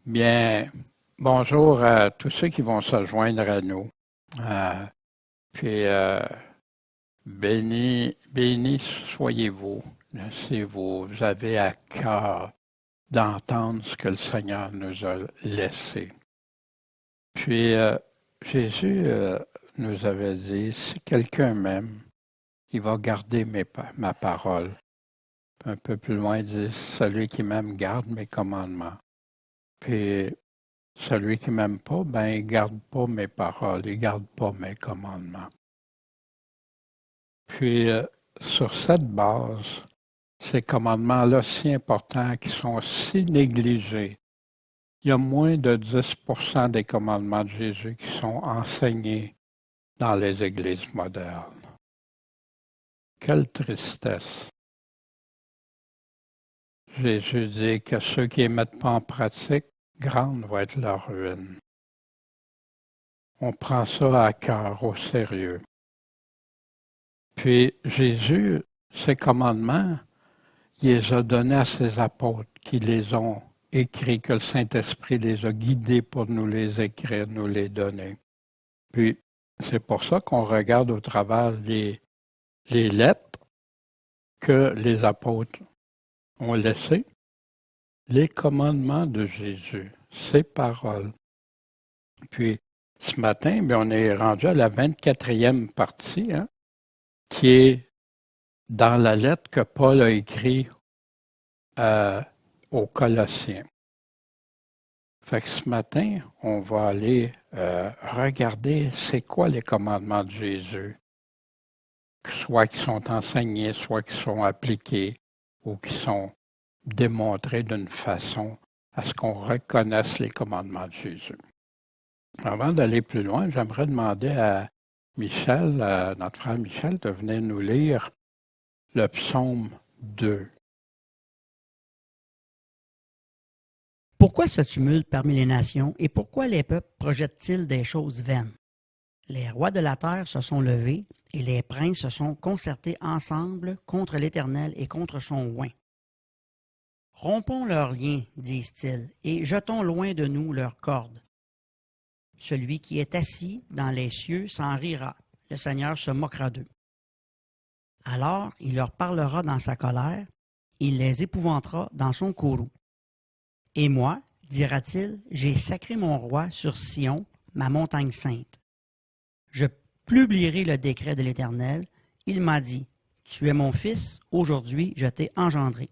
Bien, bonjour à tous ceux qui vont se joindre à nous. Euh, puis, bénis soyez-vous si vous avez à cœur d'entendre ce que le Seigneur nous a laissé. Puis, Jésus nous avait dit, si quelqu'un m'aime, il va garder ma parole. Un peu plus loin, il dit, celui qui m'aime garde mes commandements. Puis, celui qui m'aime pas, ben, il garde pas mes paroles, il garde pas mes commandements. Puis, sur cette base, ces commandements-là si importants, qui sont si négligés, il y a moins de 10% des commandements de Jésus qui sont enseignés dans les églises modernes. Quelle tristesse! Jésus dit que ceux qui ne les mettent pas en pratique, grande va être leur ruine. On prend ça à cœur, au sérieux. Puis Jésus, ses commandements, il les a donnés à ses apôtres qui les ont écrits, que le Saint-Esprit les a guidés pour nous les écrire, nous les donner. Puis c'est pour ça qu'on regarde au travers les lettres que les apôtres ont laissées, les commandements de Jésus, ses paroles. Puis ce matin, bien, on est rendu à la 24e partie, qui est dans la lettre que Paul a écrite aux Colossiens. Fait que ce matin, on va aller regarder c'est quoi les commandements de Jésus, soit qui sont enseignés, soit qui sont appliqués ou qui sont démontrés d'une façon à ce qu'on reconnaisse les commandements de Jésus. Avant d'aller plus loin, j'aimerais demander à Michel, à notre frère Michel, de venir nous lire le psaume 2. Pourquoi ce tumulte parmi les nations et pourquoi les peuples projettent-ils des choses vaines? Les rois de la terre se sont levés et les princes se sont concertés ensemble contre l'Éternel et contre son oint. Rompons leurs liens, disent-ils, et jetons loin de nous leurs cordes. Celui qui est assis dans les cieux s'en rira, le Seigneur se moquera d'eux. Alors il leur parlera dans sa colère, il les épouvantera dans son courroux. Et moi, dira-t-il, j'ai sacré mon roi sur Sion, ma montagne sainte. Je publierai le décret de l'Éternel. Il m'a dit, tu es mon fils, aujourd'hui je t'ai engendré.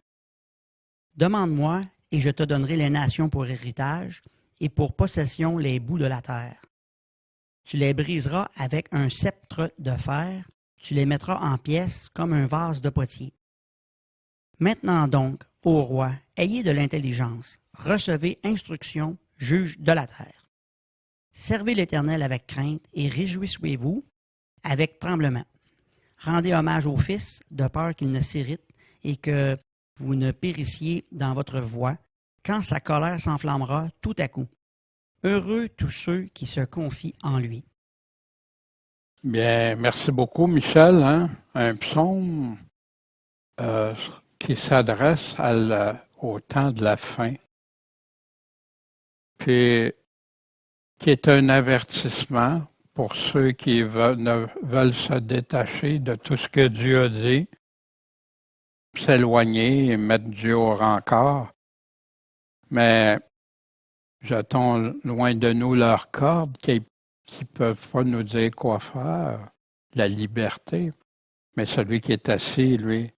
Demande-moi, et je te donnerai les nations pour héritage, et pour possession les bouts de la terre. Tu les briseras avec un sceptre de fer, tu les mettras en pièces comme un vase de potier. Maintenant donc, ô roi, ayez de l'intelligence, recevez instruction, juge de la terre. Servez l'Éternel avec crainte et réjouissez-vous avec tremblement. Rendez hommage au Fils, de peur qu'il ne s'irrite et que vous ne périssiez dans votre voie, quand sa colère s'enflammera tout à coup. Heureux tous ceux qui se confient en lui. Bien, merci beaucoup, Michel. Un psaume qui s'adresse au temps de la fin, puis qui est un avertissement pour ceux qui veulent se détacher de tout ce que Dieu a dit, s'éloigner et mettre Dieu au rencard. Mais jetons loin de nous leurs cordes qui peuvent pas nous dire quoi faire, la liberté. Mais celui qui est assis, lui,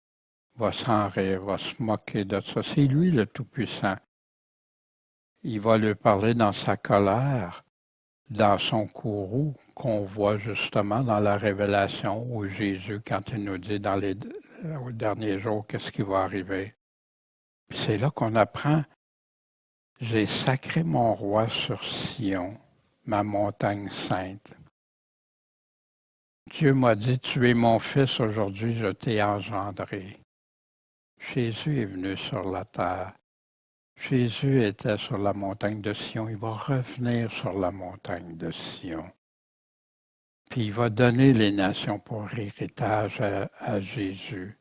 va s'en rire, va se moquer de ça. C'est lui le Tout-Puissant. Il va lui parler dans sa colère, dans son courroux, qu'on voit justement dans la révélation où Jésus, quand il nous dit aux derniers jours qu'est-ce qui va arriver. Puis c'est là qu'on apprend, j'ai sacré mon roi sur Sion, ma montagne sainte. Dieu m'a dit, tu es mon fils, aujourd'hui je t'ai engendré. Jésus est venu sur la terre. Jésus était sur la montagne de Sion. Il va revenir sur la montagne de Sion. Puis il va donner les nations pour héritage à Jésus,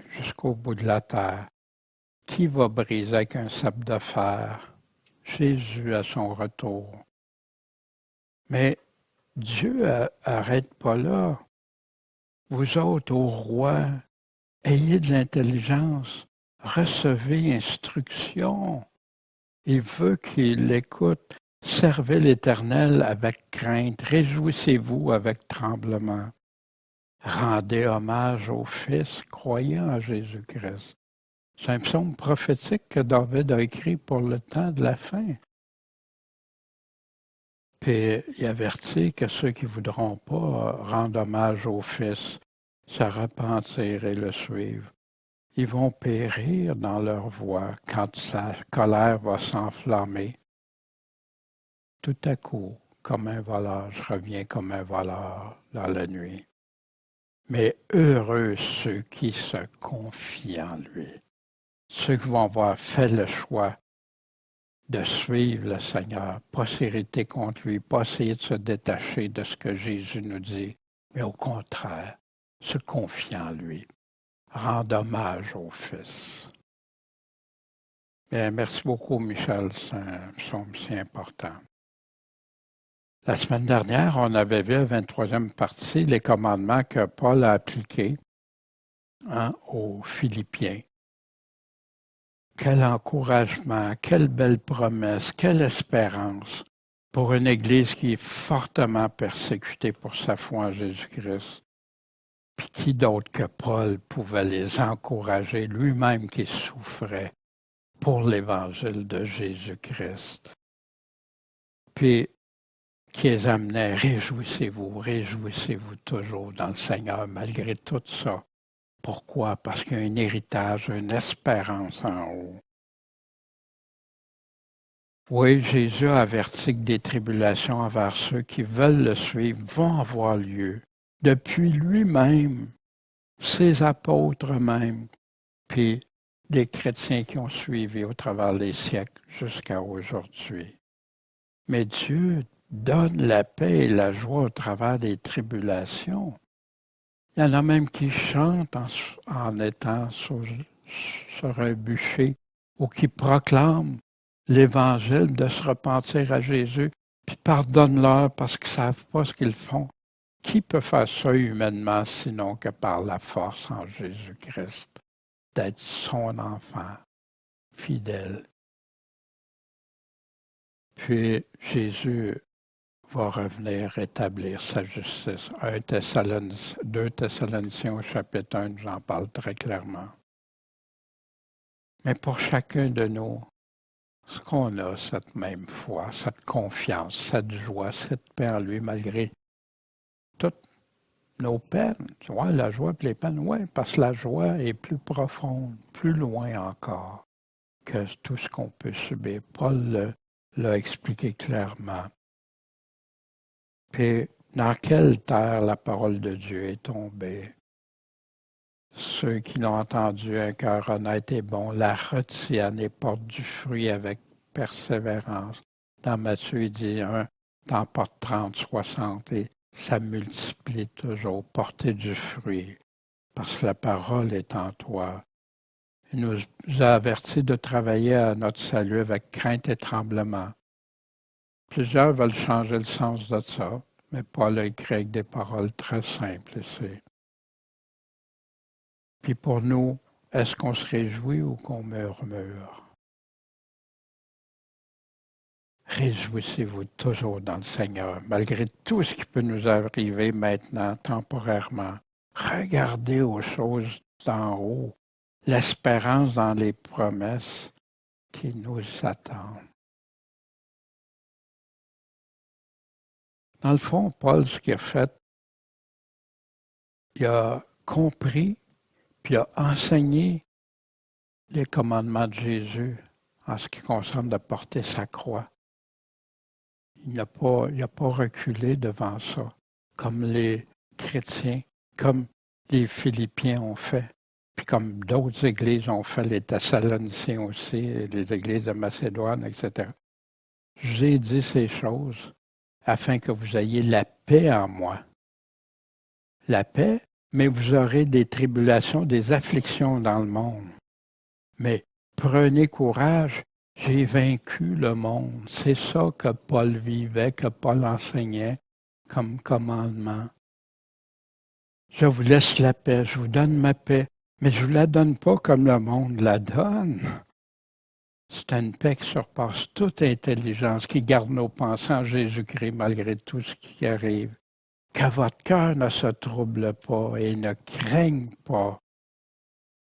jusqu'au bout de la terre. Qui va briser avec un sceptre de fer? Jésus à son retour. Mais Dieu arrête pas là. Vous autres, ô roi, ayez de l'intelligence, recevez instruction. Il veut qu'il écoute. Servez l'Éternel avec crainte, réjouissez-vous avec tremblement. Rendez hommage au Fils, croyant en Jésus-Christ. C'est un psaume prophétique que David a écrit pour le temps de la fin. Puis il avertit que ceux qui ne voudront pas rendre hommage au Fils, se repentir et le suivre, ils vont périr dans leur voie quand sa colère va s'enflammer. Tout à coup, comme un voleur, je reviens comme un voleur dans la nuit. Mais heureux ceux qui se confient en lui, ceux qui vont avoir fait le choix de suivre le Seigneur, pas s'irriter contre lui, pas essayer de se détacher de ce que Jésus nous dit, mais au contraire, se confier en lui, rendre hommage au Fils. Bien, merci beaucoup, Michel, c'est un psaume si important. La semaine dernière, on avait vu à la 23e partie les commandements que Paul a appliqués aux Philippiens. Quel encouragement, quelle belle promesse, quelle espérance pour une Église qui est fortement persécutée pour sa foi en Jésus-Christ. Puis qui d'autre que Paul pouvait les encourager, lui-même qui souffrait pour l'Évangile de Jésus-Christ. Puis qui les amenait, réjouissez-vous toujours dans le Seigneur malgré tout ça. Pourquoi? Parce qu'il y a un héritage, une espérance en haut. Oui, Jésus a averti que des tribulations envers ceux qui veulent le suivre vont avoir lieu. Depuis lui-même, ses apôtres même, puis les chrétiens qui ont suivi au travers des siècles jusqu'à aujourd'hui. Mais Dieu donne la paix et la joie au travers des tribulations. Il y en a même qui chantent en étant sur un bûcher ou qui proclament l'Évangile de se repentir à Jésus, puis pardonne-leur parce qu'ils ne savent pas ce qu'ils font. Qui peut faire ça humainement sinon que par la force en Jésus-Christ, d'être son enfant fidèle? Puis Jésus va revenir rétablir sa justice. 2 Thessaloniciens au chapitre 1 nous en parle très clairement. Mais pour chacun de nous, est-ce qu'on a cette même foi, cette confiance, cette joie, cette paix en lui, malgré toutes nos peines? Tu vois, la joie et les peines, oui, parce que la joie est plus profonde, plus loin encore que tout ce qu'on peut subir. Paul l'a expliqué clairement. Puis, dans quelle terre la parole de Dieu est tombée? Ceux qui l'ont entendu, un cœur honnête et bon, la retiennent et portent du fruit avec persévérance. Dans Matthieu, il dit, t'en portes 30, 60, et ça multiplie toujours. Portez du fruit, parce que la parole est en toi. Il nous a avertis de travailler à notre salut avec crainte et tremblement. Plusieurs veulent changer le sens de ça, mais Paul a écrit avec des paroles très simples ici. Puis pour nous, est-ce qu'on se réjouit ou qu'on murmure? Réjouissez-vous toujours dans le Seigneur, malgré tout ce qui peut nous arriver maintenant, temporairement. Regardez aux choses d'en haut, l'espérance dans les promesses qui nous attendent. Dans le fond, Paul, ce qu'il a fait, il a compris, puis il a enseigné les commandements de Jésus en ce qui concerne de porter sa croix. Il n'a pas reculé devant ça, comme les chrétiens, comme les Philippiens ont fait, puis comme d'autres églises ont fait, les Thessaloniciens aussi, les églises de Macédoine, etc. Je vous ai dit ces choses afin que vous ayez la paix en moi. La paix, mais vous aurez des tribulations, des afflictions dans le monde. Mais prenez courage, J'ai vaincu le monde. C'est ça que Paul vivait, que Paul enseignait comme commandement. Je vous laisse la paix, je vous donne ma paix, mais je ne vous la donne pas comme le monde la donne. C'est une paix qui surpasse toute intelligence, qui garde nos pensées en Jésus-Christ malgré tout ce qui arrive. Que votre cœur ne se trouble pas et ne craigne pas.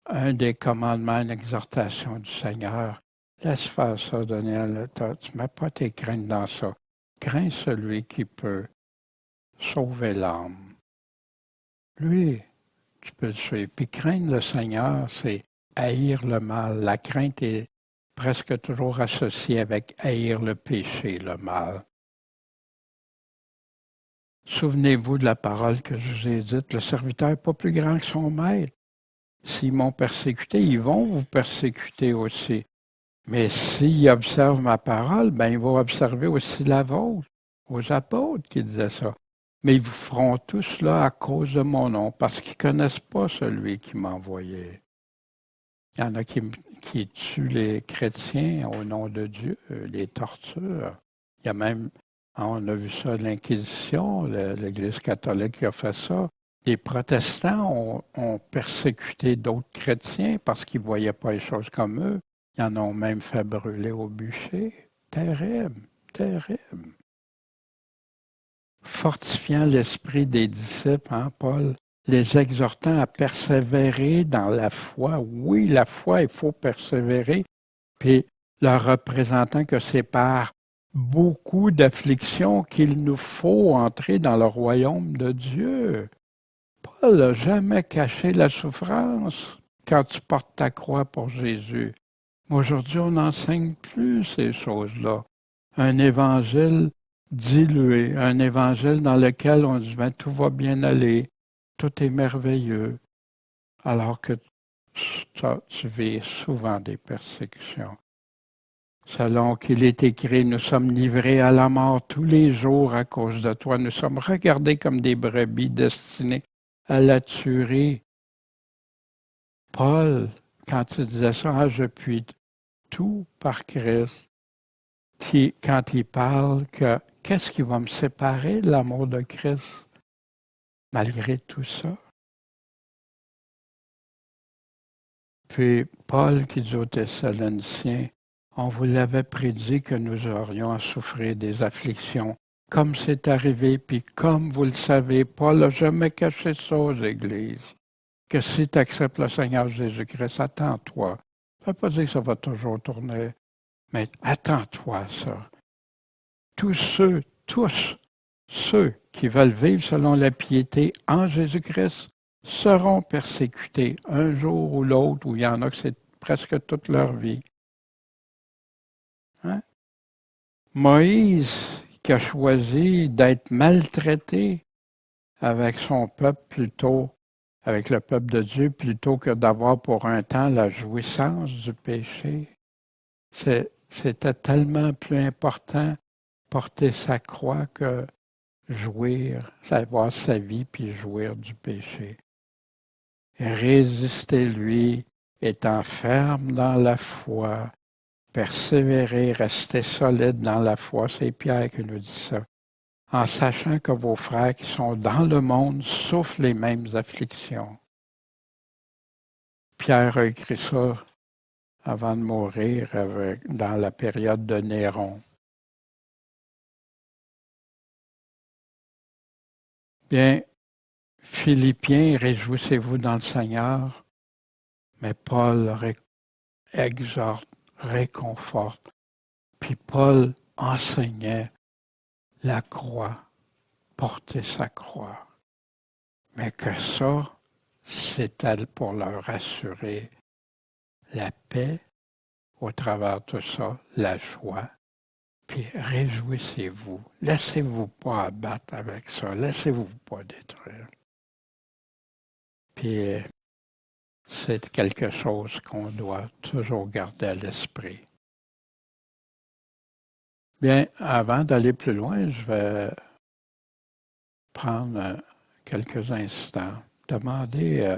Un des commandements, une exhortation du Seigneur. Laisse faire ça, Daniel. Tu ne mets pas tes craintes dans ça. Crains celui qui peut sauver l'âme. Lui, tu peux le suivre. Puis craindre le Seigneur, c'est haïr le mal. La crainte est presque toujours associée avec haïr le péché, le mal. Souvenez-vous de la parole que je vous ai dite, le serviteur n'est pas plus grand que son maître. S'ils m'ont persécuté, ils vont vous persécuter aussi. Mais s'ils observent ma parole, ben ils vont observer aussi la vôtre. Aux apôtres qui disaient ça. Mais ils vous feront tout cela à cause de mon nom, parce qu'ils ne connaissent pas celui qui m'a envoyé. Il y en a qui tuent les chrétiens au nom de Dieu, les torturent. Il y a même, on a vu ça de l'Inquisition, l'Église catholique qui a fait ça. Les protestants ont persécuté d'autres chrétiens parce qu'ils ne voyaient pas les choses comme eux. Ils en ont même fait brûler au bûcher. Terrible, terrible. Fortifiant l'esprit des disciples, hein, Paul, les exhortant à persévérer dans la foi. Oui, la foi, il faut persévérer. Puis leur représentant que c'est par beaucoup d'afflictions qu'il nous faut entrer dans le royaume de Dieu. Paul n'a jamais caché la souffrance quand tu portes ta croix pour Jésus. Aujourd'hui, on n'enseigne plus ces choses-là. Un évangile dilué, un évangile dans lequel on dit ben, tout va bien aller, tout est merveilleux, alors que tu vis souvent des persécutions. Selon qu'il est écrit, nous sommes livrés à la mort tous les jours à cause de toi. Nous sommes regardés comme des brebis destinées à la tuerie. Paul, quand il disait ça, je puis tout par Christ, quand il parle que qu'est-ce qui va me séparer de l'amour de Christ malgré tout ça? Puis Paul qui dit aux Thessaloniciens, on vous l'avait prédit que nous aurions à souffrir des afflictions, comme c'est arrivé, puis comme vous le savez, Paul n'a jamais caché ça aux églises, que si tu acceptes le Seigneur Jésus-Christ, attends-toi. Ça ne veut pas dire que ça va toujours tourner, mais attends-toi à ça. Tous ceux qui veulent vivre selon la piété en Jésus-Christ seront persécutés un jour ou l'autre, où il y en a que c'est presque toute leur vie. Hein? Moïse, qui a choisi d'être maltraité avec son peuple plutôt, avec le peuple de Dieu, plutôt que d'avoir pour un temps la jouissance du péché, c'était tellement plus important porter sa croix que jouir, savoir sa vie puis jouir du péché. Résistez-lui, étant ferme dans la foi, persévérer, rester solide dans la foi. C'est Pierre qui nous dit ça. En sachant que vos frères qui sont dans le monde souffrent les mêmes afflictions. Pierre a écrit ça avant de mourir dans la période de Néron. Bien, Philippiens, réjouissez-vous dans le Seigneur, mais Paul exhorte, réconforte. Puis Paul enseignait la croix, porter sa croix. Mais que ça, c'était pour leur assurer la paix au travers de tout ça, la joie. Puis réjouissez-vous. Laissez-vous pas abattre avec ça. Laissez-vous pas détruire. Puis c'est quelque chose qu'on doit toujours garder à l'esprit. Bien, avant d'aller plus loin, je vais prendre quelques instants, demander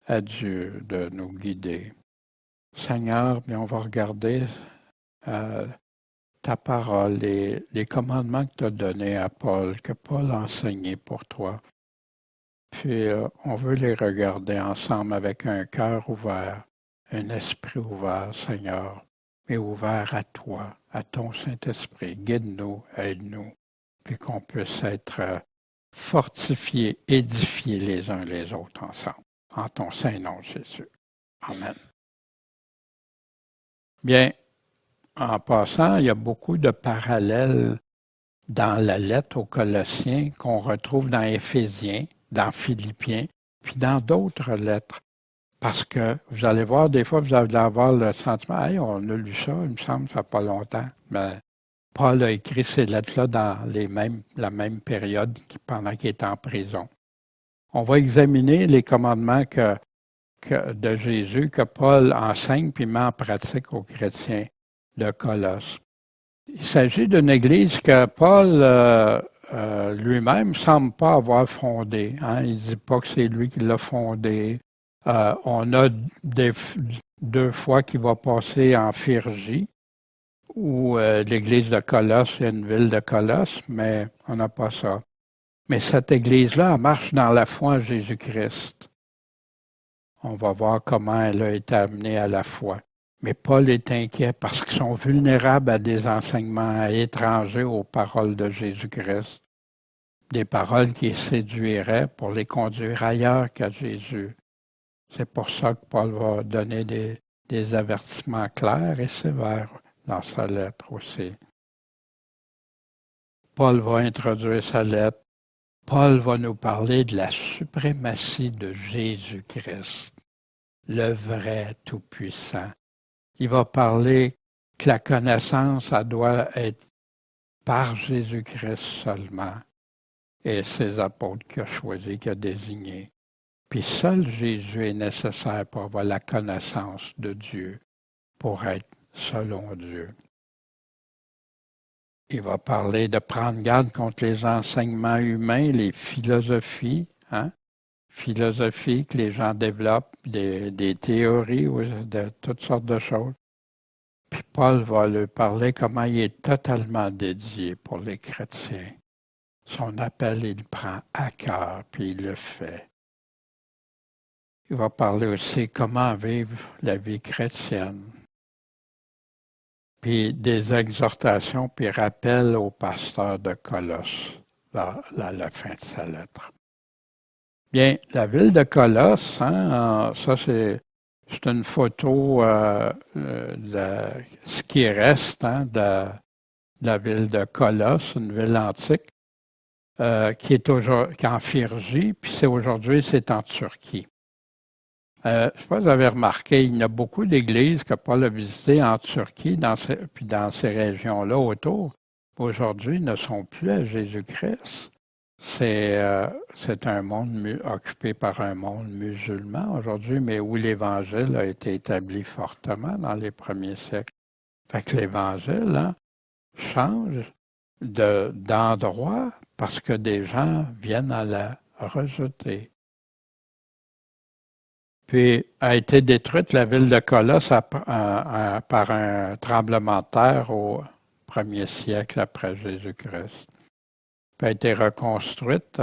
à Dieu de nous guider. Seigneur, bien, on va regarder ta parole, les commandements que tu as donnés à Paul, que Paul a enseignés pour toi. Puis on veut les regarder ensemble avec un cœur ouvert, un esprit ouvert, Seigneur, mais ouvert à toi, à ton Saint-Esprit. Guide-nous, aide-nous, puis qu'on puisse être fortifiés, édifiés les uns les autres ensemble. En ton saint nom, Jésus. Amen. Bien, en passant, il y a beaucoup de parallèles dans la lettre aux Colossiens qu'on retrouve dans Éphésiens, dans Philippiens, puis dans d'autres lettres. Parce que vous allez voir, des fois, vous allez avoir le sentiment, hey, on a lu ça, il me semble, ça fait pas longtemps. Mais Paul a écrit ces lettres-là dans la même période pendant qu'il était en prison. On va examiner les commandements de Jésus que Paul enseigne puis met en pratique aux chrétiens de Colosse. Il s'agit d'une église que Paul lui-même ne semble pas avoir fondée. Hein? Il ne dit pas que c'est lui qui l'a fondée. On a deux fois qu'il va passer en Phrygie, où l'église de Colosse, il y a une ville de Colosse, mais on n'a pas ça. Mais cette église-là, elle marche dans la foi en Jésus-Christ. On va voir comment elle a été amenée à la foi. Mais Paul est inquiet parce qu'ils sont vulnérables à des enseignements étrangers aux paroles de Jésus-Christ. Des paroles qui séduiraient pour les conduire ailleurs qu'à Jésus. C'est pour ça que Paul va donner des avertissements clairs et sévères dans sa lettre aussi. Paul va introduire sa lettre. Paul va nous parler de la suprématie de Jésus-Christ, le vrai Tout-Puissant. Il va parler que la connaissance, ça doit être par Jésus-Christ seulement et ses apôtres qu'il a choisis, qu'il a désignés. Puis seul Jésus est nécessaire pour avoir la connaissance de Dieu, pour être selon Dieu. Il va parler de prendre garde contre les enseignements humains, les philosophies, philosophies que les gens développent, des théories, de toutes sortes de choses. Puis Paul va leur parler comment il est totalement dédié pour les chrétiens. Son appel, il le prend à cœur, puis il le fait. Il va parler aussi comment vivre la vie chrétienne. Puis des exhortations, puis rappels au pasteur de Colosse, à la fin de sa lettre. Bien, la ville de Colosse, ça c'est une photo de ce qui reste de la ville de Colosse, une ville antique, qui est en Phrygie, puis aujourd'hui c'est en Turquie. Je ne sais pas si vous avez remarqué, il y a beaucoup d'églises que Paul a visitées en Turquie, puis dans ces régions-là autour. Aujourd'hui, ne sont plus à Jésus-Christ. C'est un monde occupé par un monde musulman aujourd'hui, mais où l'Évangile a été établi fortement dans les premiers siècles. Fait que l'Évangile change d'endroit parce que des gens viennent à la rejeter. Puis a été détruite la ville de Colosse par un tremblement de terre au 1er siècle après Jésus-Christ. Puis a été reconstruite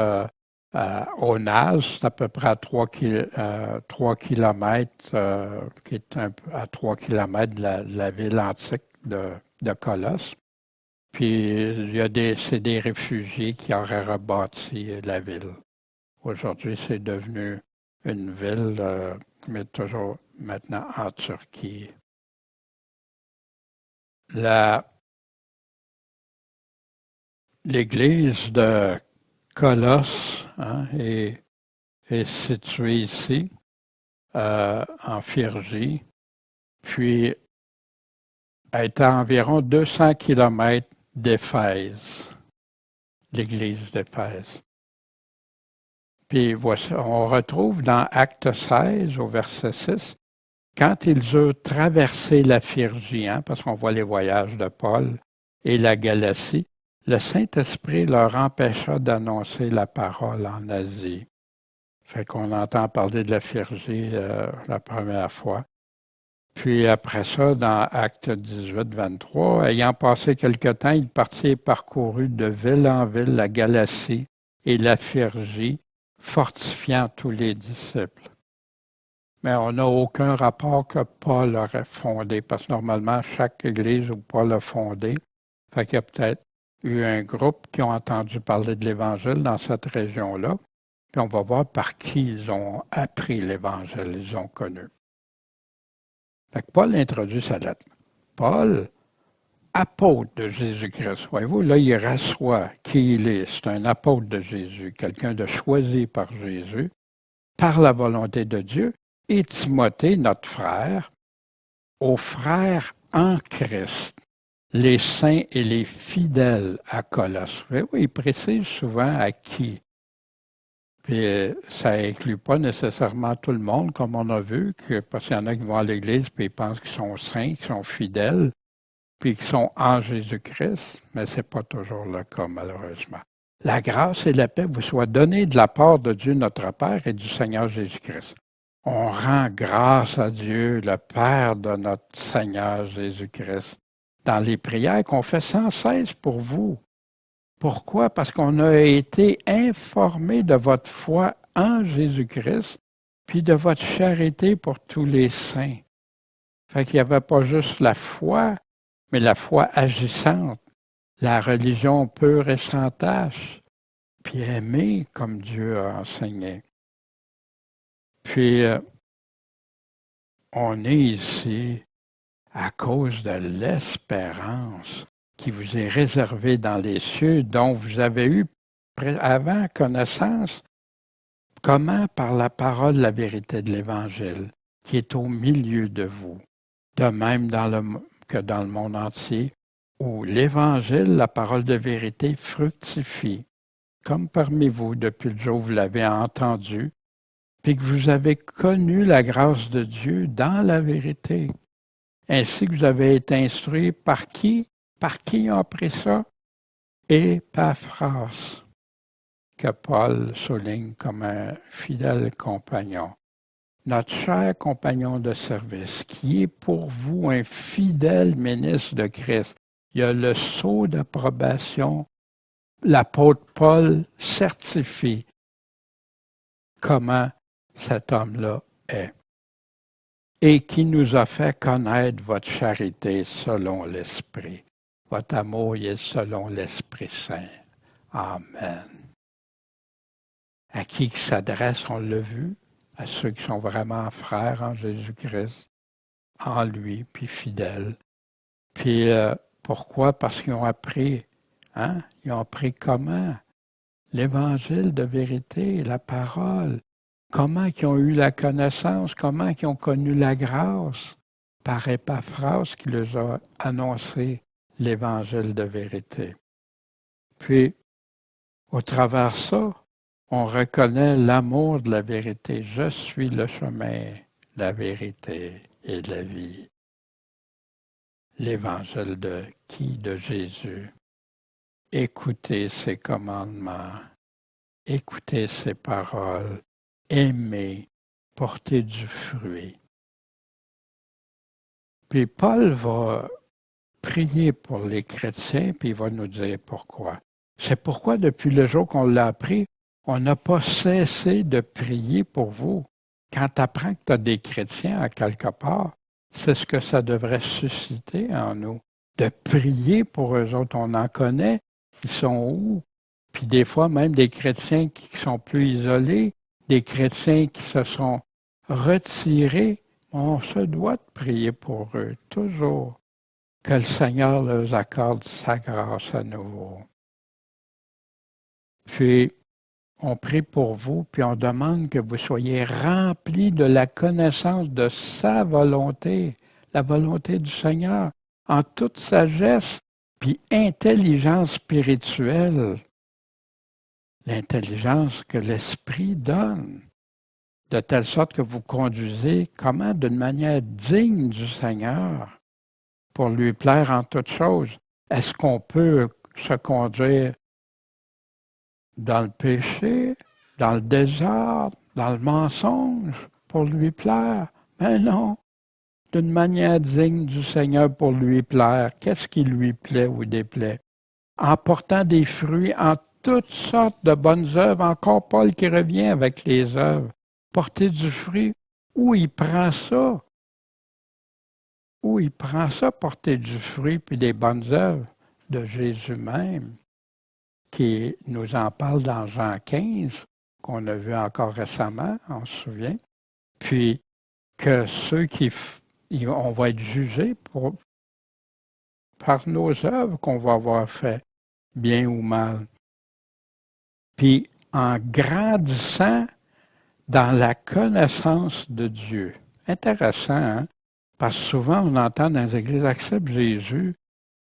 au Naz, c'est à peu près à 3 kilomètres, qui est à 3 kilomètres de la ville antique de Colosse. Puis c'est des réfugiés qui auraient rebâti la ville. Aujourd'hui, c'est devenu une ville, mais toujours maintenant en Turquie. L'église de Colosse est située ici, en Phrygie, puis est à environ 200 kilomètres d'Éphèse, l'église d'Éphèse. Puis voici, on retrouve dans Acte 16, au verset 6, quand ils eurent traversé la Phrygie, parce qu'on voit les voyages de Paul, et la Galatie, le Saint-Esprit leur empêcha d'annoncer la parole en Asie. Fait qu'on entend parler de la Phrygie la première fois. Puis après ça, dans Acte 18, 23, ayant passé quelque temps, il partit et parcourut de ville en ville la Galatie et la Phrygie, fortifiant tous les disciples. Mais on n'a aucun rapport que Paul aurait fondé, parce que normalement, chaque église où Paul a fondé, fait qu'il y a peut-être eu un groupe qui ont entendu parler de l'Évangile dans cette région-là, puis on va voir par qui ils ont appris l'Évangile, ils ont connu. Fait que Paul introduit sa lettre. Paul, apôtre de Jésus-Christ. Voyez-vous, là, il rassoit qui il est. C'est un apôtre de Jésus, quelqu'un de choisi par Jésus, par la volonté de Dieu, et Timothée, notre frère, aux frères en Christ, les saints et les fidèles à Colosse. Oui, il précise souvent à qui. Puis ça inclut pas nécessairement tout le monde, comme on a vu, parce qu'il y en a qui vont à l'Église puis ils pensent qu'ils sont saints, qu'ils sont fidèles, puis qu'ils sont en Jésus-Christ, mais c'est pas toujours le cas, malheureusement. La grâce et la paix vous soient données de la part de Dieu notre Père et du Seigneur Jésus-Christ. On rend grâce à Dieu, le Père de notre Seigneur Jésus-Christ, dans les prières qu'on fait sans cesse pour vous. Pourquoi? Parce qu'on a été informés de votre foi en Jésus-Christ, puis de votre charité pour tous les saints. Fait qu'il n'y avait pas juste la foi, mais la foi agissante, la religion pure et sans tache, puis aimée comme Dieu a enseigné. Puis, on est ici à cause de l'espérance qui vous est réservée dans les cieux, dont vous avez eu avant connaissance. Comment? Par la parole, la vérité de l'Évangile, qui est au milieu de vous. De même que dans le monde entier, où l'Évangile, la parole de vérité, fructifie, comme parmi vous depuis le jour où vous l'avez entendu, puis que vous avez connu la grâce de Dieu dans la vérité. Ainsi que vous avez été instruits par qui? Par qui a appris ça? Épaphras, que Paul souligne comme un fidèle compagnon. Notre cher compagnon de service, qui est pour vous un fidèle ministre de Christ. Il y a le sceau d'approbation. L'apôtre Paul certifie comment cet homme-là est. Et qui nous a fait connaître votre charité selon l'Esprit. Votre amour y est selon l'Esprit Saint. Amen. À qui il s'adresse, on l'a vu, à ceux qui sont vraiment frères en Jésus-Christ, en lui, puis fidèles. Puis pourquoi? Parce qu'ils ont appris, Ils ont appris comment? L'Évangile de vérité, la parole. Comment ils ont eu la connaissance, comment ils ont connu la grâce par Épaphras qui leur a annoncé l'Évangile de vérité. Puis, au travers de ça, on reconnaît l'amour de la vérité. Je suis le chemin, la vérité et la vie. L'Évangile de qui? De Jésus. Écoutez ses commandements, écoutez ses paroles, aimez, portez du fruit. Puis Paul va prier pour les chrétiens, puis il va nous dire pourquoi. C'est pourquoi, depuis le jour qu'on l'a appris, on n'a pas cessé de prier pour vous. Quand tu apprends que tu as des chrétiens à quelque part, c'est ce que ça devrait susciter en nous. De prier pour eux autres. On en connaît. Ils sont où? Puis des fois, même des chrétiens qui sont plus isolés, des chrétiens qui se sont retirés, on se doit de prier pour eux, toujours. Que le Seigneur leur accorde sa grâce à nouveau. Puis, on prie pour vous, puis on demande que vous soyez remplis de la connaissance de sa volonté, la volonté du Seigneur, en toute sagesse, puis intelligence spirituelle. L'intelligence que l'Esprit donne, de telle sorte que vous conduisez comment? D'une manière digne du Seigneur, pour lui plaire en toutes choses. Est-ce qu'on peut se conduire dans le péché, dans le désordre, dans le mensonge, pour lui plaire? Mais non. d'une manière digne du Seigneur pour lui plaire. Qu'est-ce qui lui plaît ou déplaît? En portant des fruits en toutes sortes de bonnes œuvres. Encore Paul qui revient avec les œuvres. Porter du fruit, où il prend ça? Où il prend ça, porter du fruit puis des bonnes œuvres? De Jésus même, qui nous en parle dans Jean 15, qu'on a vu encore récemment, on se souvient. Puis que ceux on va être jugés par nos œuvres qu'on va avoir fait, bien ou mal. Puis en grandissant dans la connaissance de Dieu. Intéressant, hein? Parce que souvent on entend dans les églises, accepte Jésus,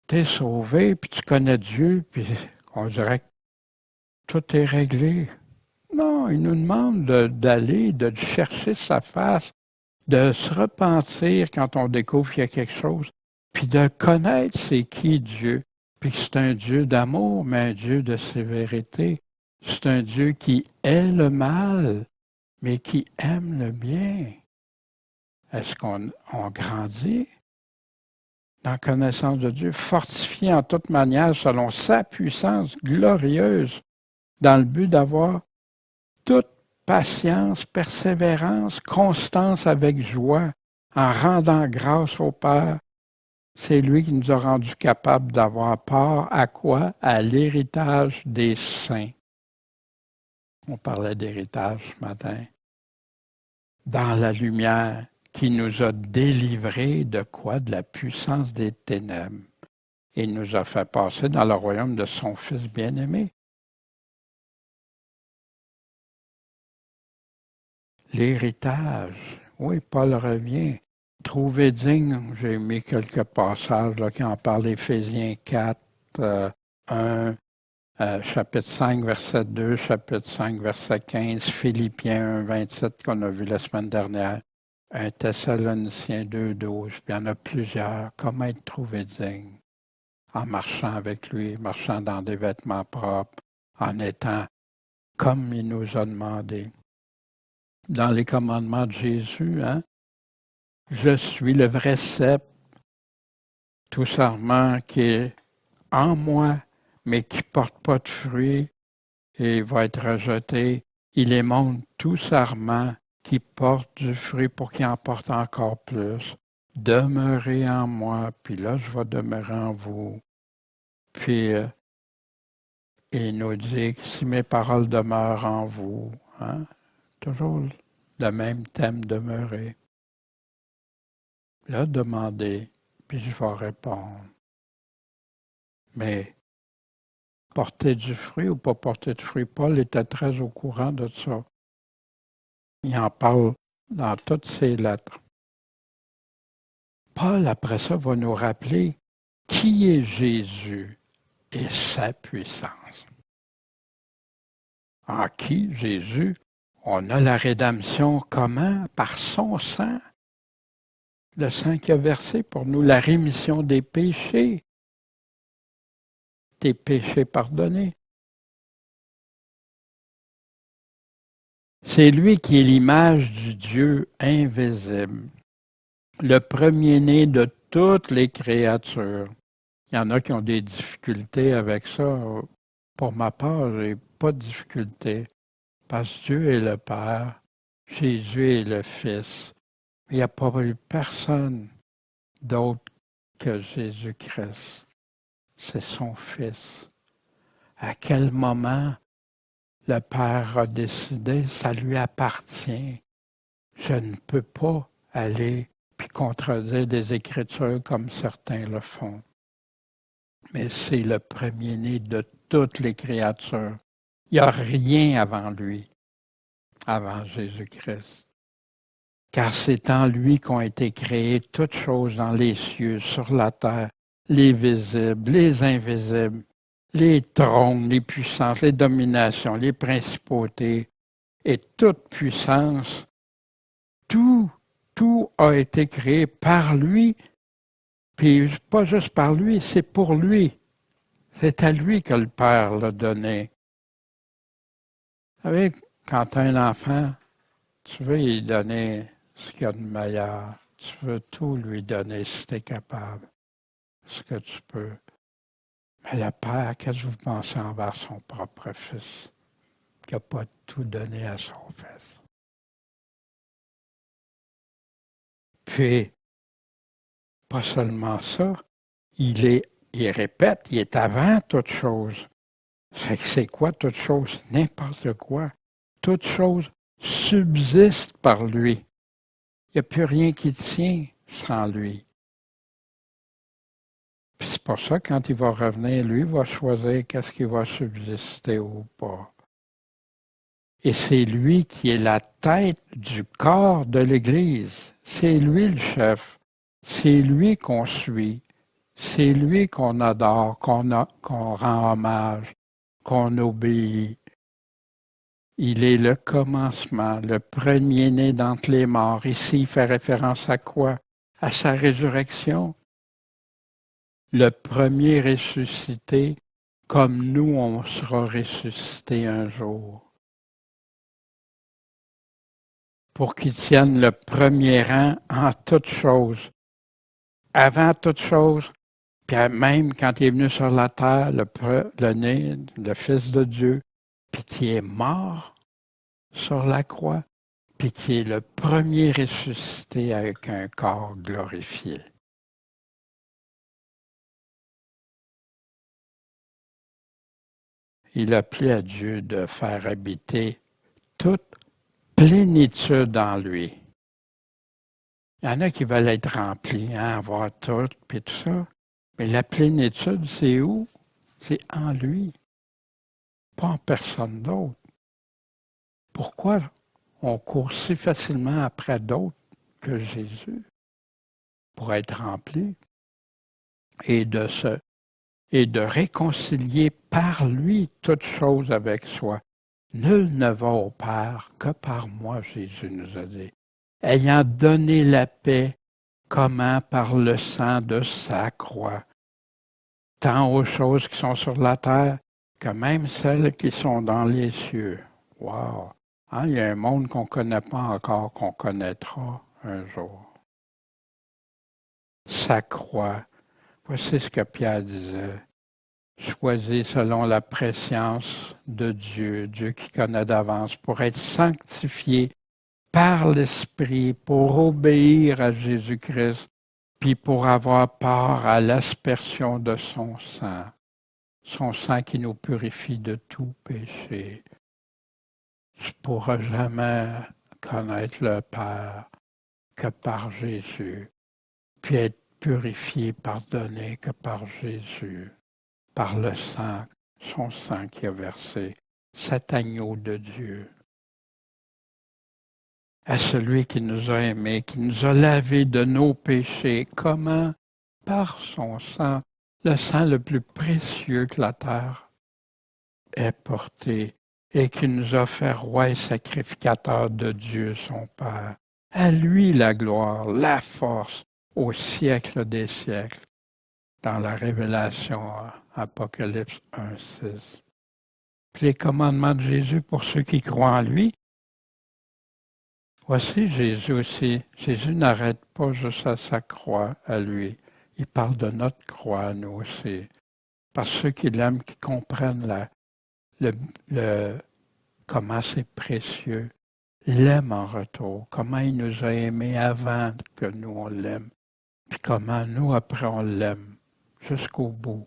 t'es sauvé, puis tu connais Dieu, puis on dirait que tout est réglé. Non, il nous demande d'aller, de chercher sa face, de se repentir quand on découvre qu'il y a quelque chose, puis de connaître c'est qui Dieu, puis que c'est un Dieu d'amour, mais un Dieu de sévérité. C'est un Dieu qui hait le mal, mais qui aime le bien. Est-ce qu'on grandit dans la connaissance de Dieu, fortifié en toute manière selon sa puissance glorieuse, dans le but d'avoir toute patience, persévérance, constance avec joie, en rendant grâce au Père. C'est lui qui nous a rendus capables d'avoir part à quoi? À l'héritage des saints. On parlait d'héritage ce matin. Dans la lumière, qui nous a délivrés de quoi? De la puissance des ténèbres. Et nous a fait passer dans le royaume de son Fils bien-aimé. L'héritage. Oui, Paul revient. Trouver digne, j'ai mis quelques passages là, qui en parlent, Éphésiens 4, 1, chapitre 5, verset 2, chapitre 5, verset 15, Philippiens 1, 27 qu'on a vu la semaine dernière, 1 Thessaloniciens 2, 12, puis il y en a plusieurs. Comment être trouvé digne? En marchant avec lui, marchant dans des vêtements propres, en étant comme il nous a demandé. Dans les commandements de Jésus, hein? Je suis le vrai cep, tout sarment qui est en moi, mais qui ne porte pas de fruits et va être rejeté. Il est mon tout sarment qui porte du fruit pour qu'il en porte encore plus. Demeurez en moi, puis là, je vais demeurer en vous. Puis, il nous dit que si mes paroles demeurent en vous, hein, toujours le même thème, demeurer. Là, demandez, puis je vais répondre. Mais porter du fruit ou pas porter de fruit, Paul était très au courant de ça. Il en parle dans toutes ses lettres. Paul, après ça, va nous rappeler qui est Jésus et sa puissance. En qui, Jésus, on a la rédemption comment? Par son sang. Le sang qui a versé pour nous, la rémission des péchés. Tes péchés pardonnés. C'est lui qui est l'image du Dieu invisible, le premier-né de toutes les créatures. Il y en a qui ont des difficultés avec ça. Pour ma part, je n'ai pas de difficulté. Parce que Dieu est le Père, Jésus est le Fils. Il n'y a pas eu personne d'autre que Jésus-Christ. C'est son Fils. À quel moment le Père a décidé, ça lui appartient. Je ne peux pas aller puis contredire des Écritures comme certains le font. Mais c'est le premier-né de toutes les créatures. Il n'y a rien avant lui, avant Jésus-Christ. Car c'est en lui qu'ont été créées toutes choses dans les cieux, sur la terre, les visibles, les invisibles, les trônes, les puissances, les dominations, les principautés et toute puissance. Tout a été créé par lui, puis pas juste par lui, c'est pour lui. C'est à lui que le Père l'a donné. Vous savez, quand tu as un enfant, tu veux lui donner ce qu'il y a de meilleur. Tu veux tout lui donner si tu es capable, ce que tu peux. Mais le Père, qu'est-ce que vous pensez envers son propre Fils, qui n'a pas tout donné à son Fils? Puis, pas seulement ça, il répète, il est avant toute chose. Fait que c'est quoi toute chose? N'importe quoi. Toute chose subsiste par lui. Il n'y a plus rien qui tient sans lui. Puis c'est pour ça, quand il va revenir, lui va choisir qu'est-ce qui va subsister ou pas. Et c'est lui qui est la tête du corps de l'Église. C'est lui le chef. C'est lui qu'on suit. C'est lui qu'on adore, qu'on rend hommage, qu'on obéit. Il est le commencement, le premier-né d'entre les morts. Ici, il fait référence à quoi? À sa résurrection. Le premier ressuscité, comme nous, on sera ressuscité un jour. Pour qu'il tienne le premier rang en toutes choses. Avant toute chose, puis même quand il est venu sur la terre, le né, le Fils de Dieu, puis qui est mort sur la croix, puis qui est le premier ressuscité avec un corps glorifié. Il a plu à Dieu de faire habiter toute plénitude en lui. Il y en a qui veulent être remplis, avoir tout, puis tout ça. Mais la plénitude, c'est où? C'est en lui, pas en personne d'autre. Pourquoi on court si facilement après d'autres que Jésus? Pour être rempli et de réconcilier par lui toute chose avec soi. Nul ne va au Père que par moi, Jésus nous a dit. Ayant donné la paix, comment? Par le sang de sa croix. Tant aux choses qui sont sur la terre que même celles qui sont dans les cieux. Wow! Il y a un monde qu'on ne connaît pas encore, qu'on connaîtra un jour. Sa croix. Voici ce que Pierre disait. Choisis selon la préscience de Dieu, Dieu qui connaît d'avance, pour être sanctifié par l'Esprit, pour obéir à Jésus-Christ, puis pour avoir part à l'aspersion de son sang qui nous purifie de tout péché. Tu ne pourras jamais connaître le Père que par Jésus, puis être purifié, pardonné que par Jésus, par le sang, son sang qui a versé, cet agneau de Dieu. À celui qui nous a aimés, qui nous a lavés de nos péchés. Comment? Par son sang, le sang le plus précieux que la terre ait porté, et qui nous a fait roi et sacrificateur de Dieu, son Père. À lui la gloire, la force, au siècle des siècles, dans la Révélation, Apocalypse 1:6. Puis les commandements de Jésus pour ceux qui croient en lui. Voici Jésus aussi. Jésus n'arrête pas juste à sa croix, à lui. Il parle de notre croix à nous aussi. Par ceux qui l'aiment, qui comprennent comment c'est précieux, l'aime en retour, comment il nous a aimés avant que nous on l'aime, puis comment nous après on l'aime jusqu'au bout.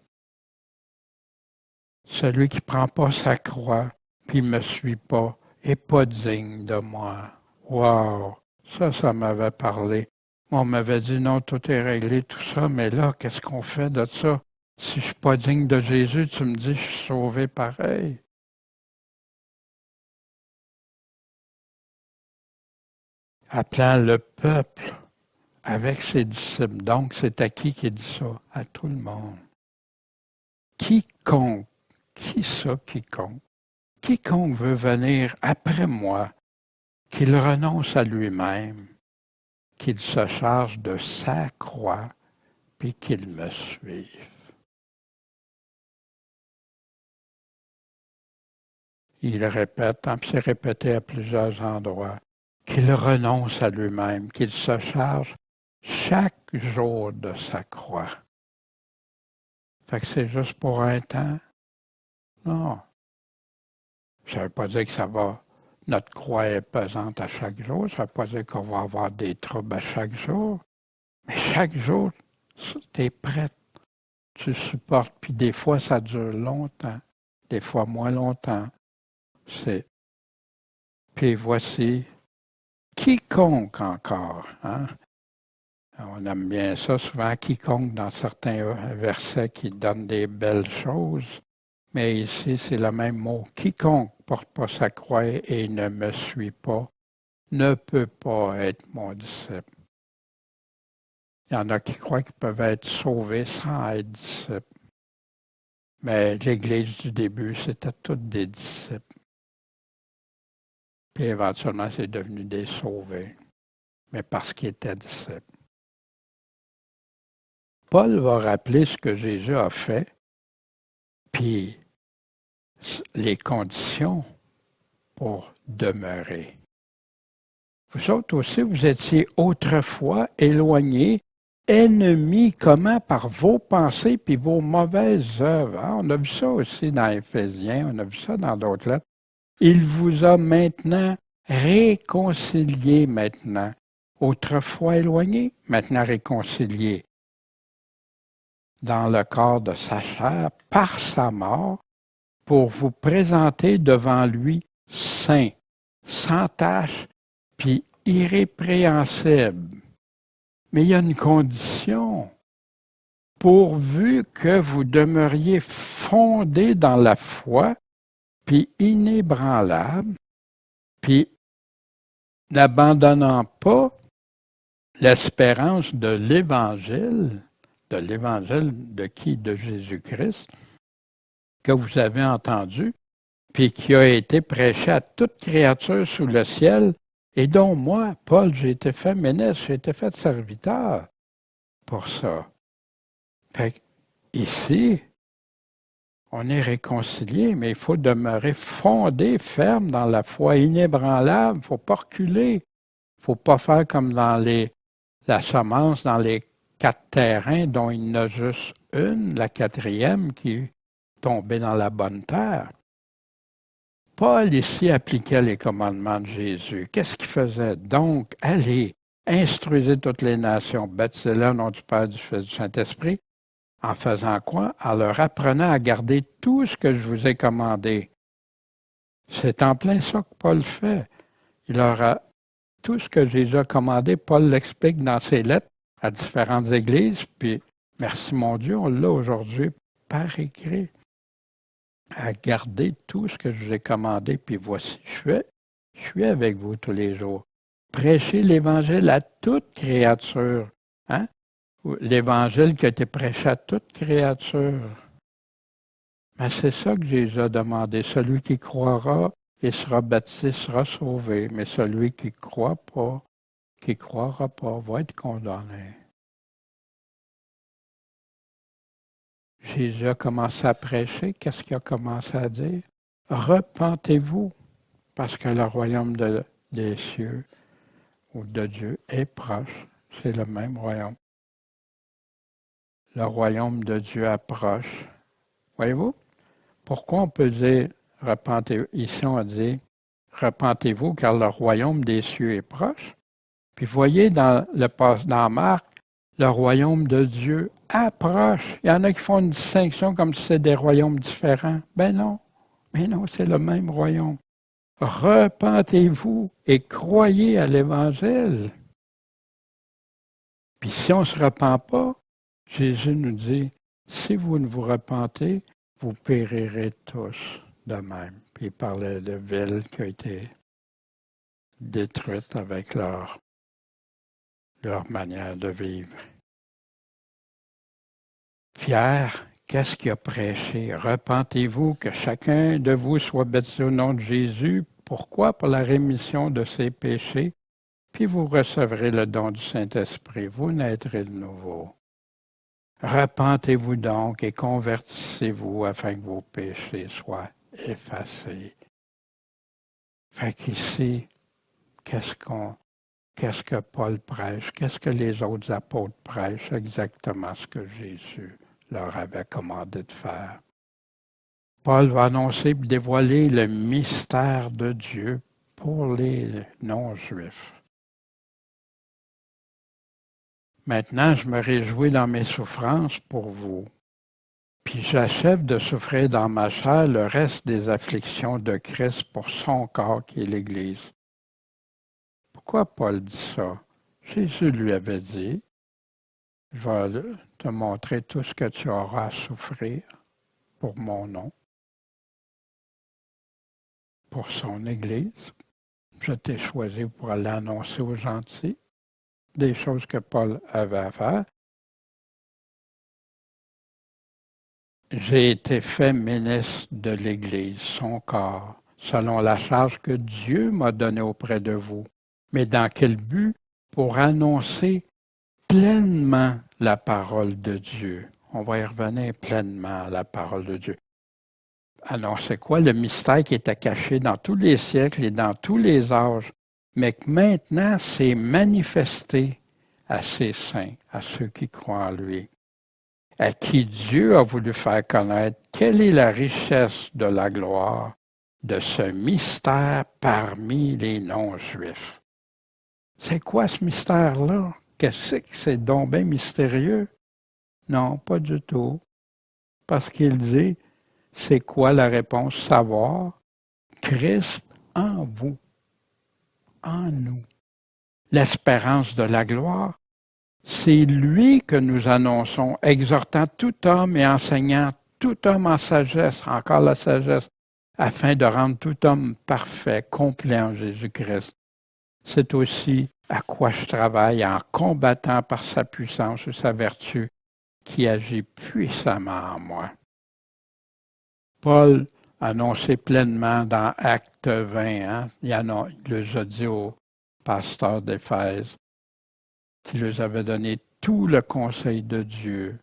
Celui qui ne prend pas sa croix, puis ne me suit pas, est pas digne de moi. Wow! Ça m'avait parlé. On m'avait dit non, tout est réglé, tout ça, mais là, qu'est-ce qu'on fait de ça? Si je ne suis pas digne de Jésus, tu me dis, je suis sauvé pareil. Appelant le peuple avec ses disciples. Donc, c'est à qui dit ça? À tout le monde. Quiconque. Qui ça, quiconque? Quiconque veut venir après moi, qu'il renonce à lui-même, qu'il se charge de sa croix, puis qu'il me suive. Il répète, puis c'est répété à plusieurs endroits, qu'il renonce à lui-même, qu'il se charge chaque jour de sa croix. Fait que c'est juste pour un temps? Non. Ça ne veut pas dire que ça va, notre croix est pesante à chaque jour, ça ne veut pas dire qu'on va avoir des troubles à chaque jour, mais chaque jour, tu es prête, tu supportes, puis des fois ça dure longtemps, des fois moins longtemps. Puis voici, quiconque encore, hein? On aime bien ça souvent, quiconque dans certains versets qui donnent des belles choses, mais ici c'est le même mot, quiconque porte pas sa croix et ne me suit pas, ne peut pas être mon disciple. Il y en a qui croient qu'ils peuvent être sauvés sans être disciples. Mais l'Église du début, c'était toutes des disciples. Puis éventuellement, c'est devenu des sauvés, mais parce qu'ils étaient disciples. Paul va rappeler ce que Jésus a fait, puis les conditions pour demeurer. Vous autres aussi, vous étiez autrefois éloignés, ennemis comment par vos pensées puis vos mauvaises œuvres. Hein? On a vu ça aussi dans Éphésiens, on a vu ça dans d'autres lettres. Il vous a maintenant réconciliés maintenant. Autrefois éloignés, maintenant réconciliés dans le corps de sa chair par sa mort pour vous présenter devant lui saint, sans tache, puis irrépréhensible. Mais il y a une condition, pourvu que vous demeuriez fondés dans la foi, puis inébranlable, puis n'abandonnant pas l'espérance de l'Évangile de qui? De Jésus-Christ, que vous avez entendu, puis qui a été prêché à toute créature sous le ciel, et dont moi, Paul, j'ai été fait ministre, j'ai été fait serviteur pour ça. Fait que, ici, on est réconciliés, mais il faut demeurer fondé, ferme dans la foi, inébranlable. Il ne faut pas reculer. Il ne faut pas faire comme dans la semence, dans les 4 terrains, dont il y en a juste une, la 4e, qui est tombée dans la bonne terre. Paul ici appliquait les commandements de Jésus. Qu'est-ce qu'il faisait? Donc, allez, instruisez toutes les nations, baptisez-les au nom du Père, du Fils, du Saint-Esprit. En faisant quoi? En leur apprenant à garder tout ce que je vous ai commandé. C'est en plein ça que Paul fait. Il leur a tout ce que Jésus a commandé, Paul l'explique dans ses lettres à différentes églises, puis merci mon Dieu, on l'a aujourd'hui par écrit. À garder tout ce que je vous ai commandé, puis voici, je suis avec vous tous les jours. Prêchez l'Évangile à toute créature. Hein? L'Évangile qui a été prêché à toute créature. Mais c'est ça que Jésus a demandé. Celui qui croira et sera baptisé sera sauvé, mais celui qui ne croit pas, qui ne croira pas, va être condamné. Jésus a commencé à prêcher. Qu'est-ce qu'il a commencé à dire? Repentez-vous, parce que le royaume des cieux ou de Dieu est proche. C'est le même royaume. Le royaume de Dieu approche. Voyez-vous? Pourquoi on peut dire repentez-vous? Ici, on dit repentez-vous, car le royaume des cieux est proche. Puis voyez dans Marc, le royaume de Dieu approche. Il y en a qui font une distinction comme si c'était des royaumes différents. Ben non, c'est le même royaume. Repentez-vous et croyez à l'Évangile. Puis si on ne se repent pas, Jésus nous dit, si vous ne vous repentez, vous périrez tous de même. Puis il parlait de villes qui ont été détruites avec leur manière de vivre. Pierre, qu'est-ce qu'il a prêché? Repentez-vous, que chacun de vous soit baptisé au nom de Jésus. Pourquoi? Pour la rémission de ses péchés. Puis vous recevrez le don du Saint-Esprit. Vous naîtrez de nouveau. Repentez-vous donc et convertissez-vous afin que vos péchés soient effacés. Fait qu'ici, qu'est-ce qu'est-ce que Paul prêche, qu'est-ce que les autres apôtres prêchent, exactement ce que Jésus leur avait commandé de faire. Paul va annoncer et dévoiler le mystère de Dieu pour les non-juifs. Maintenant, je me réjouis dans mes souffrances pour vous, puis j'achève de souffrir dans ma chair le reste des afflictions de Christ pour son corps qui est l'Église. Pourquoi Paul dit ça? Jésus lui avait dit, je vais te montrer tout ce que tu auras à souffrir pour mon nom, pour son Église. Je t'ai choisi pour aller annoncer aux gentils des choses que Paul avait à faire. J'ai été fait ministre de l'Église, son corps, selon la charge que Dieu m'a donnée auprès de vous. Mais dans quel but? Pour annoncer pleinement la parole de Dieu. On va y revenir pleinement à la parole de Dieu. Annoncer quoi? Le mystère qui était caché dans tous les siècles et dans tous les âges, mais que maintenant c'est manifesté à ses saints, à ceux qui croient en lui, à qui Dieu a voulu faire connaître quelle est la richesse de la gloire de ce mystère parmi les non-juifs. C'est quoi ce mystère-là? Qu'est-ce que c'est donc bien mystérieux? Non, pas du tout. Parce qu'il dit, c'est quoi la réponse? Savoir Christ en vous, en nous. L'espérance de la gloire, c'est lui que nous annonçons, exhortant tout homme et enseignant tout homme en sagesse, encore la sagesse, afin de rendre tout homme parfait, complet en Jésus-Christ. C'est aussi à quoi je travaille en combattant par sa puissance et sa vertu qui agit puissamment en moi. Paul annonçait pleinement dans Acte 20, il les a dit aux pasteurs d'Éphèse, qu'il leur avait donné tout le conseil de Dieu.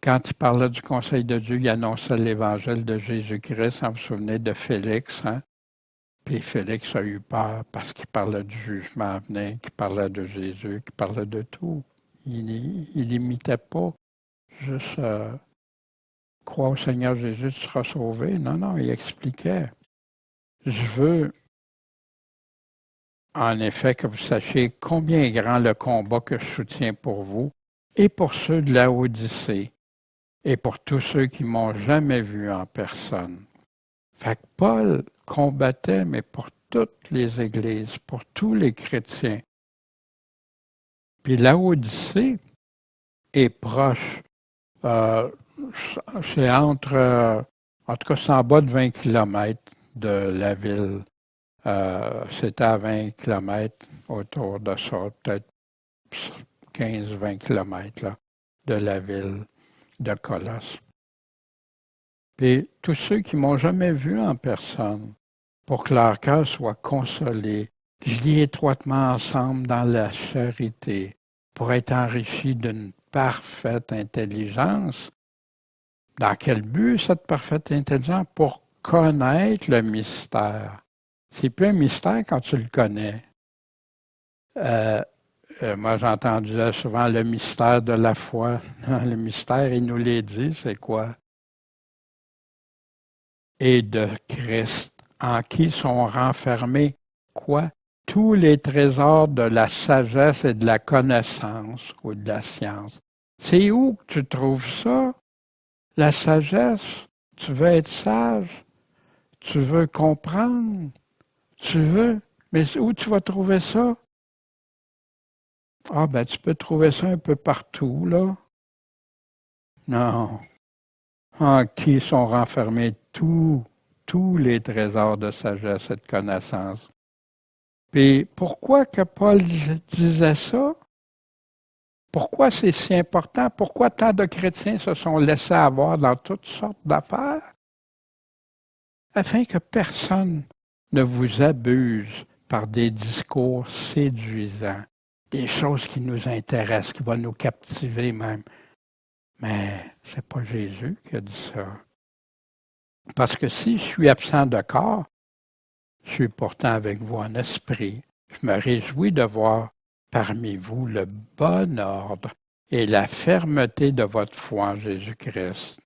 Quand il parlait du conseil de Dieu, il annonçait l'évangile de Jésus-Christ. Vous vous souvenez de Félix, hein? Puis Félix a eu peur parce qu'il parlait du jugement à venir, qu'il parlait de Jésus, qu'il parlait de tout. Il n'imitait pas juste crois au Seigneur Jésus, tu seras sauvé. Non, il expliquait. Je veux en effet que vous sachiez combien est grand le combat que je soutiens pour vous et pour ceux de la Odyssée et pour tous ceux qui m'ont jamais vu en personne. Fait que Paul combattait, mais pour toutes les églises, pour tous les chrétiens. Puis la Odyssée est proche. C'est entre, en tout cas, c'est en bas de 20 kilomètres de la ville. C'était à 20 kilomètres autour de ça, peut-être 15-20 kilomètres là, de la ville de Colosse. Puis tous ceux qui m'ont jamais vu en personne, pour que leur cœur soit consolé, liés étroitement ensemble dans la charité, pour être enrichis d'une parfaite intelligence. Dans quel but cette parfaite intelligence? Pour connaître le mystère. C'est plus un mystère quand tu le connais. Moi, j'entendais souvent le mystère de la foi. Le mystère, il nous l'a dit, c'est quoi? Et de Christ, en qui sont renfermés, quoi? Tous les trésors de la sagesse et de la connaissance ou de la science. C'est où que tu trouves ça? La sagesse? Tu veux être sage? Tu veux comprendre? Tu veux? Mais où tu vas trouver ça? Ah, tu peux trouver ça un peu partout, là. Non. En qui sont renfermés tous les trésors de sagesse et de connaissance. Puis pourquoi que Paul disait ça? Pourquoi c'est si important? Pourquoi tant de chrétiens se sont laissés avoir dans toutes sortes d'affaires? Afin que personne ne vous abuse par des discours séduisants, des choses qui nous intéressent, qui vont nous captiver même. Mais c'est pas Jésus qui a dit ça. Parce que si je suis absent de corps, je suis pourtant avec vous en esprit. Je me réjouis de voir parmi vous le bon ordre et la fermeté de votre foi en Jésus-Christ.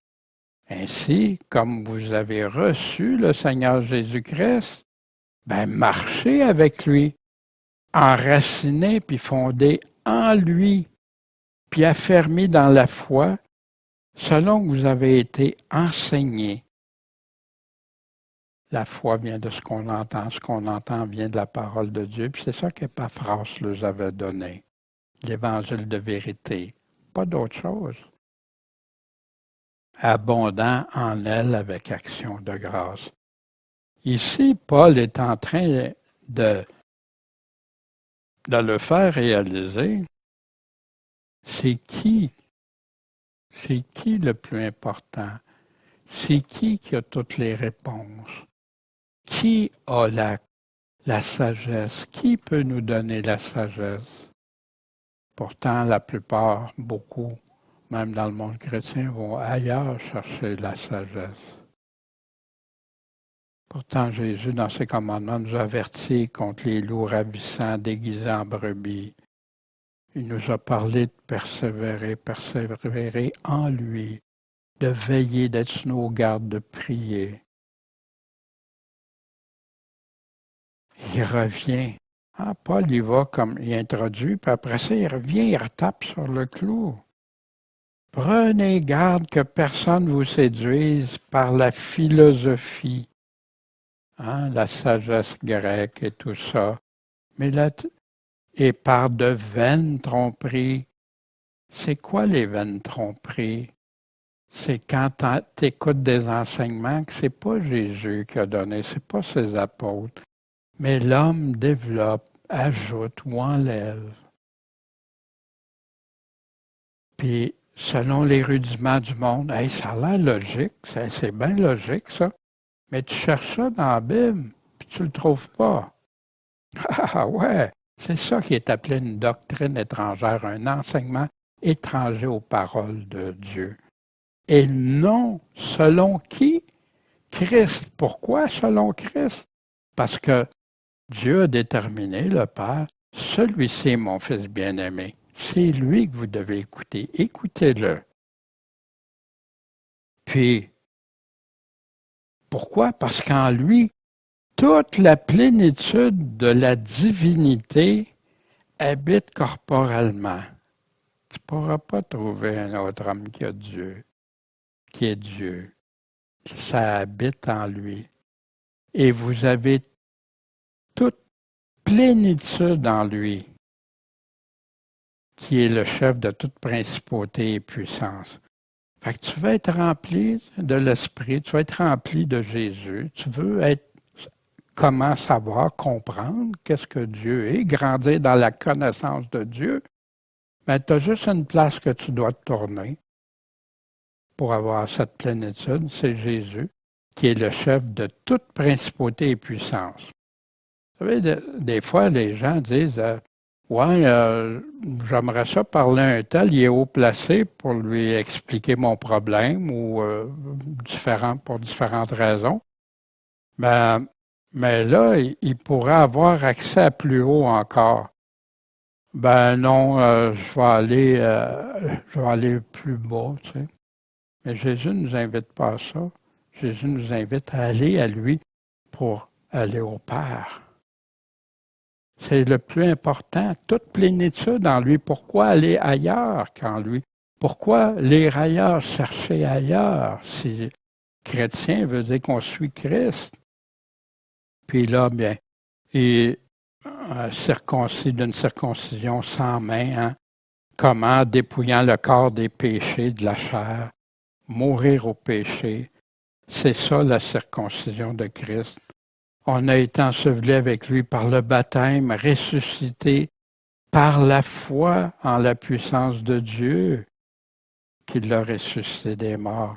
Ainsi, comme vous avez reçu le Seigneur Jésus-Christ, marchez avec lui, enracinés puis fondés en lui, puis affermis dans la foi, selon que vous avez été enseignés. La foi vient de ce qu'on entend vient de la parole de Dieu, puis c'est ça qu'Épaphras leur avait donné, l'évangile de vérité, pas d'autre chose. Abondant en elle avec action de grâce. Ici, Paul est en train de le faire réaliser. C'est qui le plus important? C'est qui a toutes les réponses? Qui a la sagesse? Qui peut nous donner la sagesse? Pourtant, la plupart, beaucoup, même dans le monde chrétien, vont ailleurs chercher la sagesse. Pourtant, Jésus, dans ses commandements, nous avertit contre les loups ravissants déguisés en brebis. Il nous a parlé de persévérer en lui, de veiller, d'être sur nos gardes, de prier. Il revient. Paul y va comme il introduit, puis après ça, il revient, il retape sur le clou. Prenez garde que personne ne vous séduise par la philosophie, la sagesse grecque et tout ça, mais et par de vaines tromperies. C'est quoi les vaines tromperies? C'est quand tu écoutes des enseignements que c'est pas Jésus qui a donné, c'est pas ses apôtres, mais l'homme développe, ajoute ou enlève. Puis, selon les rudiments du monde, ça a l'air logique, c'est bien logique ça, mais tu cherches ça dans la Bible, puis tu le trouves pas. Ah ouais, c'est ça qui est appelé une doctrine étrangère, un enseignement étranger aux paroles de Dieu. Et non selon qui? Christ. Pourquoi selon Christ? Parce que Dieu a déterminé, le Père, celui-ci est mon Fils bien-aimé. C'est lui que vous devez écouter. Écoutez-le. Puis, pourquoi? Parce qu'en lui, toute la plénitude de la divinité habite corporellement. Tu ne pourras pas trouver un autre homme qui est Dieu. Ça habite en lui. Et vous avez toute plénitude en lui, qui est le chef de toute principauté et puissance. Fait que tu veux être rempli de l'Esprit, tu veux être rempli de Jésus, tu veux comment savoir, comprendre qu'est-ce que Dieu est, grandir dans la connaissance de Dieu, mais tu as juste une place que tu dois te tourner pour avoir cette plénitude, c'est Jésus, qui est le chef de toute principauté et puissance. Vous savez, des fois, les gens disent j'aimerais ça parler à un tel, il est haut placé pour lui expliquer mon problème ou pour différentes raisons. Mais là, il pourrait avoir accès à plus haut encore. Non, je vais aller plus bas, tu sais. Mais Jésus ne nous invite pas à ça. Jésus nous invite à aller à lui pour aller au Père. C'est le plus important, toute plénitude en lui. Pourquoi aller ailleurs qu'en lui? Pourquoi lire ailleurs, chercher ailleurs? Si chrétien veut dire qu'on suit Christ. Puis là, et circoncis d'une circoncision sans main, comment dépouillant le corps des péchés de la chair, mourir au péché. C'est ça la circoncision de Christ. On a été ensevelis avec lui par le baptême, ressuscité par la foi en la puissance de Dieu qui l'a ressuscité des morts.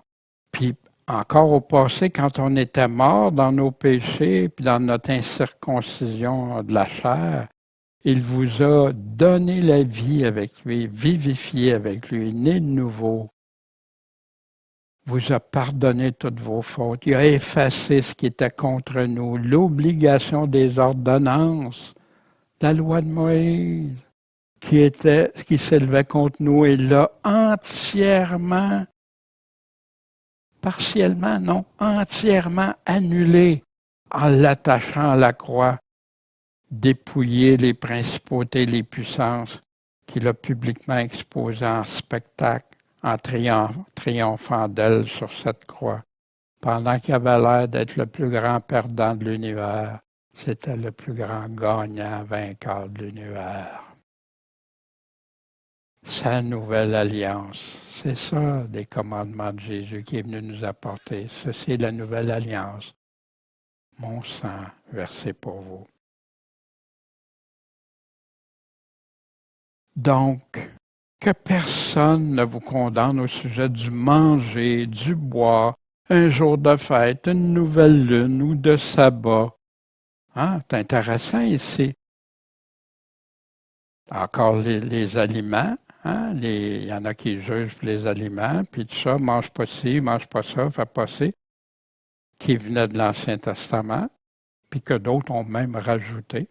Puis encore au passé, quand on était mort dans nos péchés, puis dans notre incirconcision de la chair, il vous a donné la vie avec lui, vivifié avec lui, né de nouveau. Vous a pardonné toutes vos fautes. Il a effacé ce qui était contre nous, l'obligation des ordonnances, la loi de Moïse. qui s'élevait contre nous et l'a entièrement, partiellement, non, entièrement annulé en l'attachant à la croix, dépouiller les principautés, les puissances qu'il a publiquement exposées en spectacle, en triomphant d'elles sur cette croix. Pendant qu'il avait l'air d'être le plus grand perdant de l'univers, c'était le plus grand gagnant, vainqueur de l'univers. Sa nouvelle alliance, c'est ça, des commandements de Jésus qui est venu nous apporter. Ceci est la nouvelle alliance. Mon sang versé pour vous. Donc, que personne ne vous condamne au sujet du manger, du boire, un jour de fête, une nouvelle lune ou de sabbat. Hein? C'est intéressant ici. Encore les aliments. Hein? Il y en a qui jugent les aliments, puis tout ça, mange pas ci, mange pas ça, fais pas ci, qui venait de l'Ancien Testament, puis que d'autres ont même rajouté.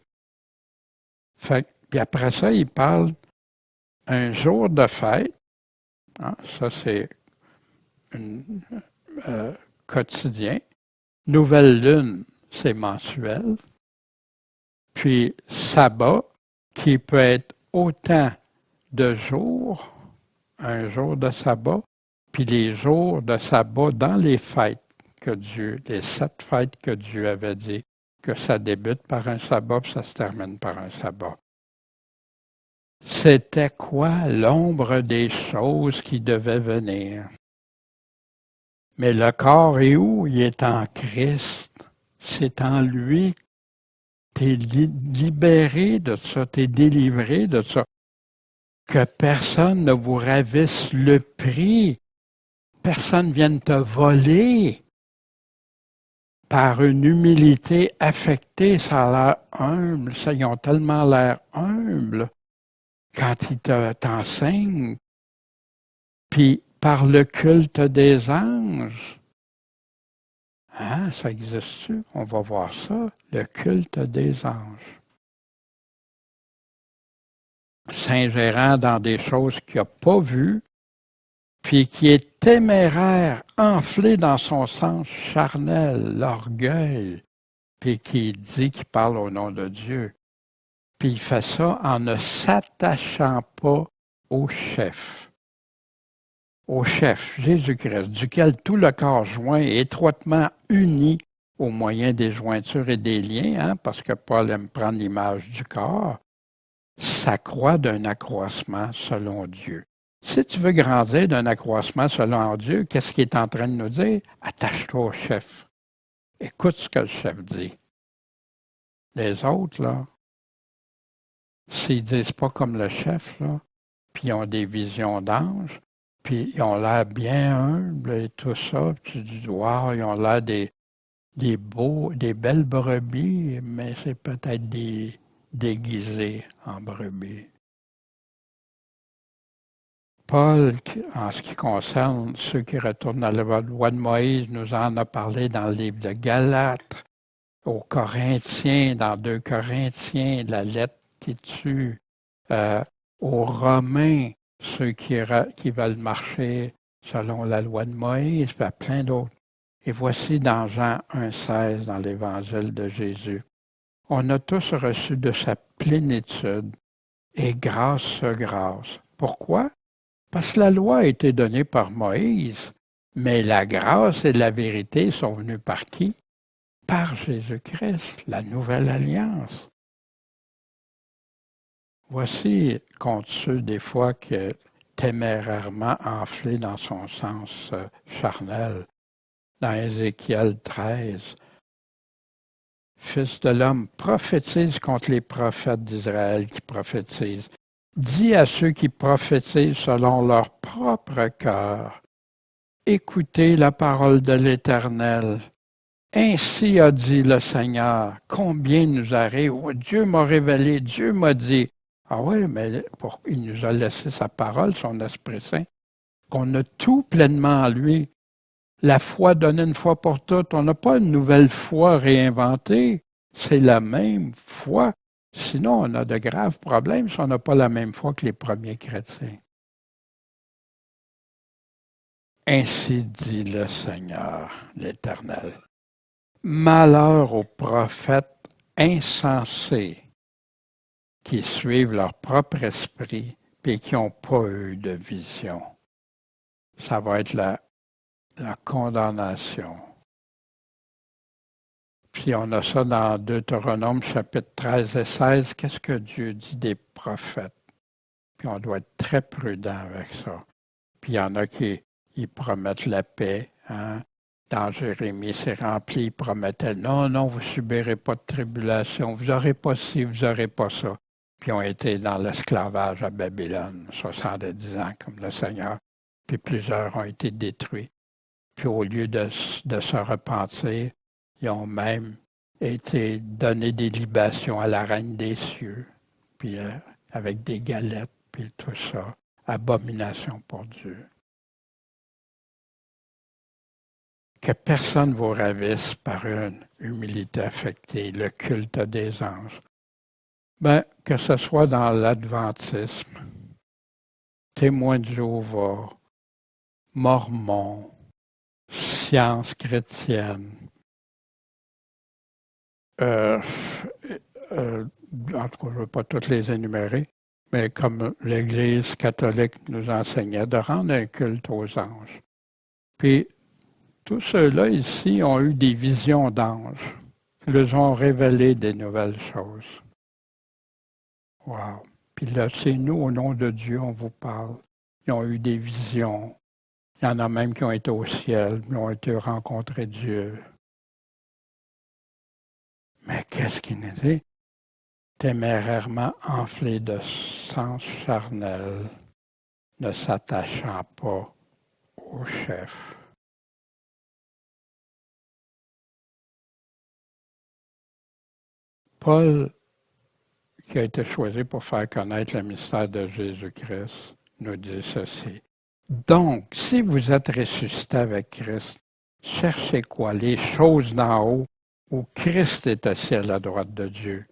Puis après ça, il parle un jour de fête. Hein? Ça, c'est quotidien. Nouvelle lune, c'est mensuel. Puis sabbat, qui peut être autant de jours, un jour de sabbat, puis les jours de sabbat dans les fêtes que Dieu, les 7 fêtes que Dieu avait dit, que ça débute par un sabbat, puis ça se termine par un sabbat. C'était quoi l'ombre des choses qui devaient venir? Mais le corps est où? Il est en Christ. C'est en lui. T'es libéré de ça, t'es délivré de ça. Que personne ne vous ravisse le prix. Personne ne vienne te voler. Par une humilité affectée, ça a l'air humble. Ça, ils ont tellement l'air humbles quand ils t'enseignent. Puis par le culte des anges. Hein, ça existe-tu? On va voir ça, le culte des anges. S'ingérant dans des choses qu'il n'a pas vues, puis qui est téméraire, enflé dans son sens charnel, l'orgueil, puis qui dit qu'il parle au nom de Dieu. Puis il fait ça en ne s'attachant pas au chef. Au chef, Jésus-Christ, duquel tout le corps joint est étroitement uni au moyen des jointures et des liens, hein, parce que Paul aime prendre l'image du corps, s'accroît d'un accroissement selon Dieu. Si tu veux grandir d'un accroissement selon Dieu, qu'est-ce qu'il est en train de nous dire? Attache-toi au chef. Écoute ce que le chef dit. Les autres, là, s'ils disent pas comme le chef, là, puis ils ont des visions d'anges, puis ils ont l'air bien humbles et tout ça, puis tu dis, wow, ils ont l'air des belles brebis, mais c'est peut-être des déguisés en brebis. Paul, en ce qui concerne ceux qui retournent à la loi de Moïse, nous en a parlé dans le livre de Galates, aux Corinthiens, dans 2 Corinthiens, la lettre qui tue, aux Romains, ceux qui veulent marcher selon la loi de Moïse, puis à plein d'autres. Et voici dans Jean 1,16, dans l'Évangile de Jésus. On a tous reçu de sa plénitude et grâce sur grâce. Pourquoi? Parce que la loi a été donnée par Moïse, mais la grâce et la vérité sont venues par qui? Par Jésus-Christ, la nouvelle alliance. Voici contre ceux des fois qui est témérairement enflé dans son sens charnel. Dans Ézéchiel 13, Fils de l'homme, prophétise contre les prophètes d'Israël qui prophétisent. Dis à ceux qui prophétisent selon leur propre cœur, écoutez la parole de l'Éternel. Ainsi a dit le Seigneur, combien nous arrive, oh, Dieu m'a révélé, Dieu m'a dit. Ah oui, mais il nous a laissé sa parole, son Esprit Saint, qu'on a tout pleinement en lui. La foi donnée une fois pour toutes, on n'a pas une nouvelle foi réinventée, c'est la même foi. Sinon, on a de graves problèmes si on n'a pas la même foi que les premiers chrétiens. Ainsi dit le Seigneur, l'Éternel. Malheur aux prophètes insensés qui suivent leur propre esprit et qui n'ont pas eu de vision. Ça va être la condamnation. Puis on a ça dans Deutéronome chapitre 13 et 16. Qu'est-ce que Dieu dit des prophètes? Puis on doit être très prudent avec ça. Puis il y en a qui ils promettent la paix. Hein? Dans Jérémie, c'est rempli, ils promettaient non, non, vous ne subirez pas de tribulation, vous n'aurez pas ci, vous n'aurez pas ça. Puis ils ont été dans l'esclavage à Babylone, 70 ans comme le Seigneur. Puis plusieurs ont été détruits. Puis au lieu de se repentir, ils ont même été donnés des libations à la reine des cieux, puis avec des galettes, puis tout ça. Abomination pour Dieu. Que personne vous ravisse par une humilité affectée, le culte des anges. Ben, que ce soit dans l'adventisme, témoin de Jéhovah, mormon, science chrétienne, en tout cas, je ne veux pas toutes les énumérer, mais comme l'Église catholique nous enseignait, de rendre un culte aux anges. Puis, tous ceux-là ici ont eu des visions d'anges. Ils leur ont révélé des nouvelles choses. Wow! Puis là, c'est nous, au nom de Dieu, on vous parle. Ils ont eu des visions. Il y en a même qui ont été au ciel, qui ont été rencontrer Dieu. Mais qu'est-ce qu'il nous dit? Témérairement enflés de sens charnel, ne s'attachant pas au chef. Paul, qui a été choisi pour faire connaître le mystère de Jésus-Christ, nous dit ceci. Donc, si vous êtes ressuscité avec Christ, cherchez quoi? Les choses d'en haut, où Christ est assis à la droite de Dieu.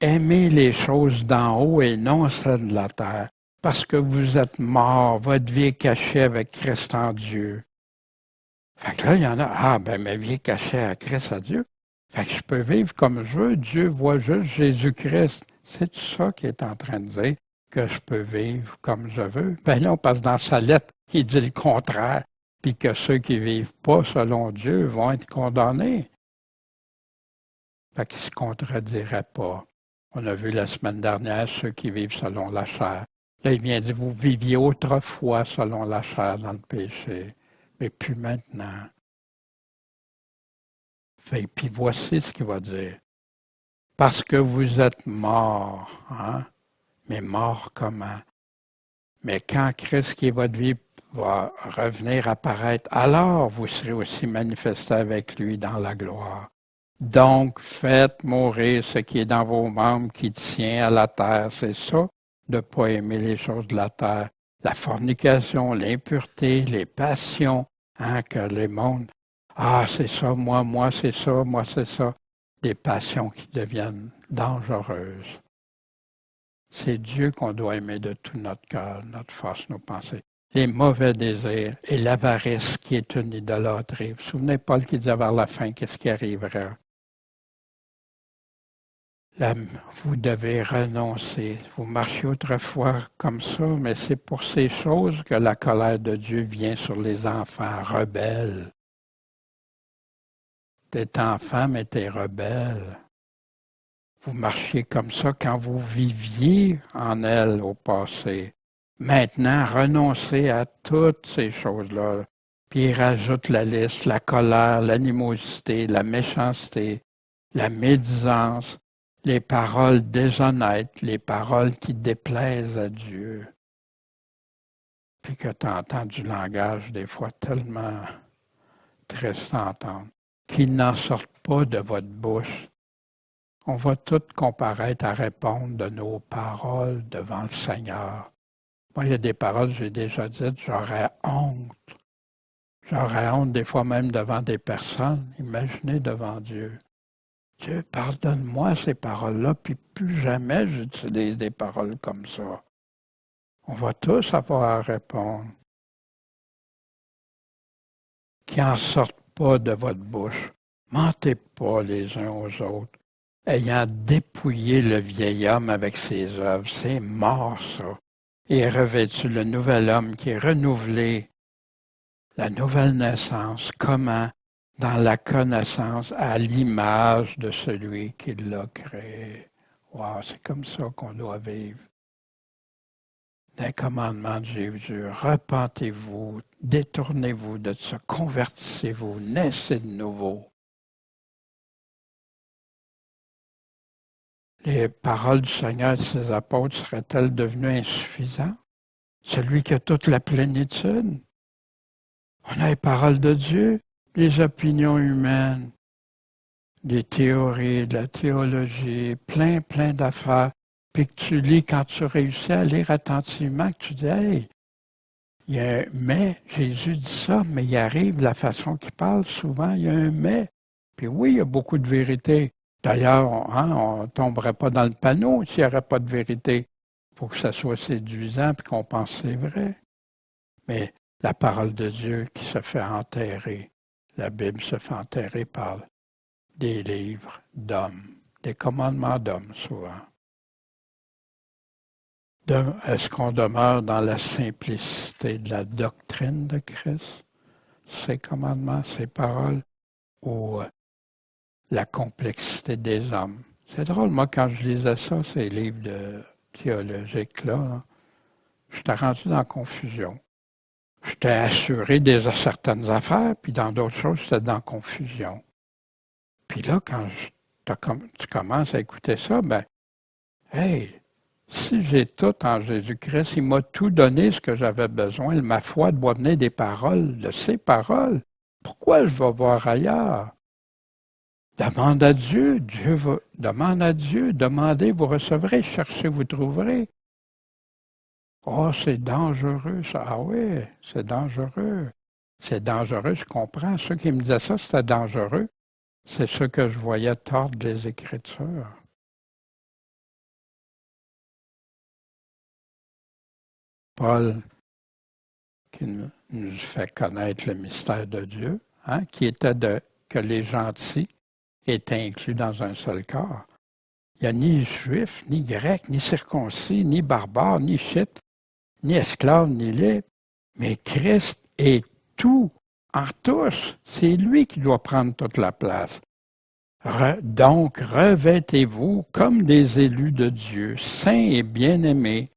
Aimez les choses d'en haut et non celles de la terre, parce que vous êtes morts, votre vie est cachée avec Christ en Dieu. Fait que là, il y en a, ma vie est cachée à Christ, à Dieu. Fait que je peux vivre comme je veux, Dieu voit juste Jésus-Christ. C'est ça qu'il est en train de dire, que je peux vivre comme je veux. Ben non, parce que dans sa lettre, il dit le contraire, puis que ceux qui ne vivent pas selon Dieu vont être condamnés. Fait qu'il ne se contredirait pas. On a vu la semaine dernière ceux qui vivent selon la chair. Là, il vient dire, vous viviez autrefois selon la chair dans le péché, mais plus maintenant. Fait, puis voici ce qu'il va dire. Parce que vous êtes morts, hein? Mais morts comment? Mais quand Christ qui est votre vie va revenir apparaître, alors vous serez aussi manifestés avec lui dans la gloire. Donc, faites mourir ce qui est dans vos membres qui tient à la terre. C'est ça, de ne pas aimer les choses de la terre. La fornication, l'impureté, les passions, hein, que les mondes. C'est ça, moi, c'est ça, moi, c'est ça. Des passions qui deviennent dangereuses. C'est Dieu qu'on doit aimer de tout notre cœur, notre force, nos pensées. Les mauvais désirs et l'avarice qui est une idolâtrie. Vous vous souvenez Paul qui disait vers la fin, qu'est-ce qui arrivera? Là, vous devez renoncer. Vous marchiez autrefois comme ça, mais c'est pour ces choses que la colère de Dieu vient sur les enfants rebelles. T'es enfant, mais t'es rebelle. Vous marchiez comme ça quand vous viviez en elle au passé. Maintenant, renoncez à toutes ces choses-là. Puis il rajoute la liste, la colère, l'animosité, la méchanceté, la médisance, les paroles déshonnêtes, les paroles qui déplaisent à Dieu. Puis que tu entends du langage des fois tellement triste à entendre, qu'ils n'en sortent pas de votre bouche. On va tous comparaître à répondre de nos paroles devant le Seigneur. Moi, il y a des paroles, j'ai déjà dites, j'aurais honte. J'aurais honte des fois même devant des personnes. Imaginez devant Dieu. Dieu, pardonne-moi ces paroles-là, puis plus jamais j'utilise des paroles comme ça. On va tous avoir à répondre. Qui n'en sortent pas de votre bouche. Mentez pas les uns aux autres, ayant dépouillé le vieil homme avec ses œuvres. C'est mort, ça. Et revêtu le nouvel homme qui est renouvelé, la nouvelle naissance. Comment? Dans la connaissance à l'image de celui qui l'a créé. Wow, c'est comme ça qu'on doit vivre. Des commandements de Jésus, repentez-vous, détournez-vous de ça, convertissez-vous, naissez de nouveau. Les paroles du Seigneur et de ses apôtres seraient-elles devenues insuffisantes? Celui qui a toute la plénitude. On a les paroles de Dieu, les opinions humaines, des théories, de la théologie, plein d'affaires. Puis que tu lis, quand tu réussis à lire attentivement, que tu dis, hey, mais Jésus dit ça, mais il arrive la façon qu'il parle, souvent, il y a un mais. Puis oui, il y a beaucoup de vérité. D'ailleurs, on ne tomberait pas dans le panneau s'il n'y aurait pas de vérité. Il faut que ça soit séduisant et qu'on pense que c'est vrai. Mais la parole de Dieu qui se fait enterrer, la Bible se fait enterrer par des livres d'hommes, des commandements d'hommes souvent. Est-ce qu'on demeure dans la simplicité de la doctrine de Christ, ses commandements, ses paroles, ou la complexité des hommes? C'est drôle, moi, quand je lisais ça, ces livres théologiques-là, j'étais rendu dans la confusion. J'étais assuré de certaines affaires, puis dans d'autres choses, j'étais dans la confusion. Puis là, quand tu commences à écouter ça, ben, hey, si j'ai tout en Jésus-Christ, il m'a tout donné ce que j'avais besoin. Ma foi doit venir des paroles, de ses paroles. Pourquoi je vais voir ailleurs? Demande à Dieu, demande à Dieu, demandez, vous recevrez, cherchez, vous trouverez. Oh, c'est dangereux, ça. Ah oui, c'est dangereux. C'est dangereux, je comprends. Ceux qui me disaient ça, c'était dangereux. C'est ce que je voyais tordre des Écritures. Paul, qui nous fait connaître le mystère de Dieu, qui était que les gentils étaient inclus dans un seul corps. Il n'y a ni juif, ni grec, ni circoncis, ni barbare, ni chite, ni esclave, ni libre, mais Christ est tout en tous. C'est lui qui doit prendre toute la place. Donc, revêtez-vous comme des élus de Dieu, saints et bien-aimés,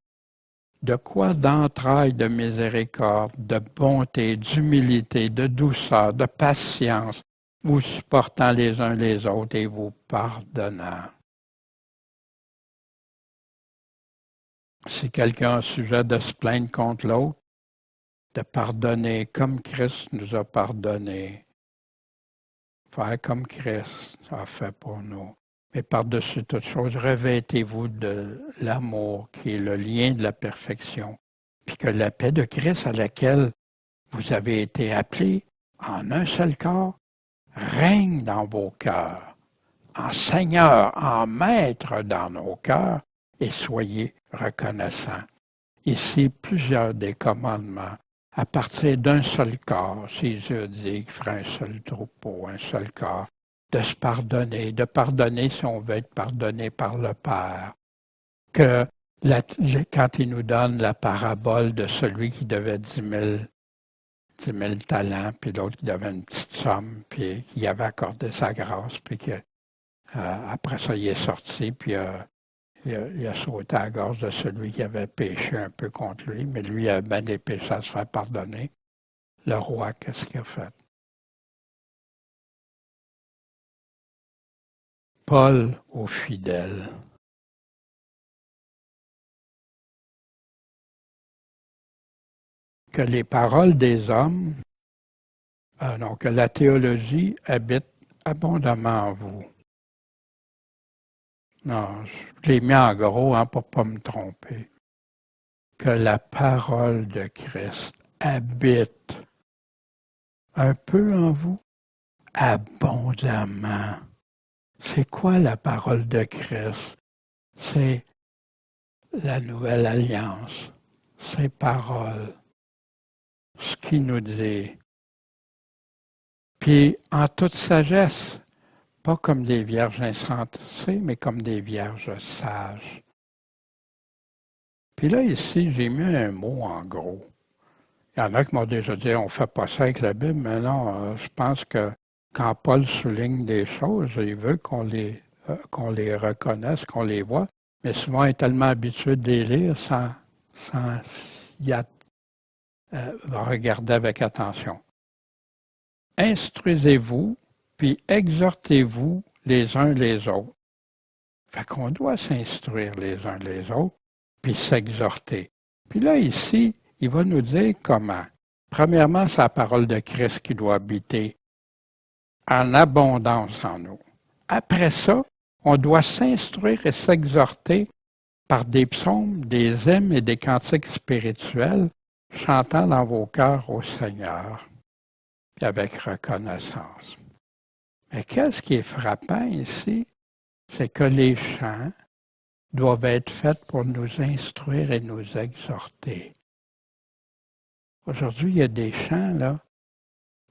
de quoi d'entrailles de miséricorde, de bonté, d'humilité, de douceur, de patience, vous supportant les uns les autres et vous pardonnant. Si quelqu'un a un sujet de se plaindre contre l'autre, de pardonner comme Christ nous a pardonné. Faire comme Christ a fait pour nous. Mais par-dessus toute chose, revêtez-vous de l'amour qui est le lien de la perfection, puis que la paix de Christ à laquelle vous avez été appelés en un seul corps règne dans vos cœurs, en Seigneur, en Maître dans nos cœurs, et soyez reconnaissants. Ici, plusieurs des commandements, à partir d'un seul corps, Jésus a dit qu'il ferait un seul troupeau, un seul corps, de se pardonner, de pardonner si on veut être pardonné par le Père. Que quand il nous donne la parabole de celui qui devait 10 000 talents, puis l'autre qui devait une petite somme, puis qui avait accordé sa grâce, puis que après ça, il est sorti, puis il a sauté à la gorge de celui qui avait péché un peu contre lui, mais lui avait bien des péchés à se faire pardonner. Le roi, qu'est-ce qu'il a fait? Paul aux fidèles. Que les paroles des hommes, que la théologie habite abondamment en vous. Non, je l'ai mis en gros pour ne pas me tromper. Que la parole de Christ habite un peu en vous, abondamment. C'est quoi la parole de Christ? C'est la nouvelle alliance, ses paroles, ce qu'il nous dit. Puis en toute sagesse, pas comme des vierges insensées, mais comme des vierges sages. Puis là, ici, j'ai mis un mot en gros. Il y en a qui m'ont déjà dit, on ne fait pas ça avec la Bible, mais non, je pense que quand Paul souligne des choses, il veut qu'on les reconnaisse, qu'on les voit, mais souvent, il est tellement habitué de les lire sans y regarder avec attention. Instruisez-vous, puis exhortez-vous les uns les autres. Fait qu'on doit s'instruire les uns les autres, puis s'exhorter. Puis là, ici, il va nous dire comment. Premièrement, c'est la parole de Christ qui doit habiter en abondance en nous. Après ça, on doit s'instruire et s'exhorter par des psaumes, des hymnes et des cantiques spirituels, chantant dans vos cœurs au Seigneur, puis avec reconnaissance. Mais qu'est-ce qui est frappant ici? C'est que les chants doivent être faits pour nous instruire et nous exhorter. Aujourd'hui, il y a des chants, là,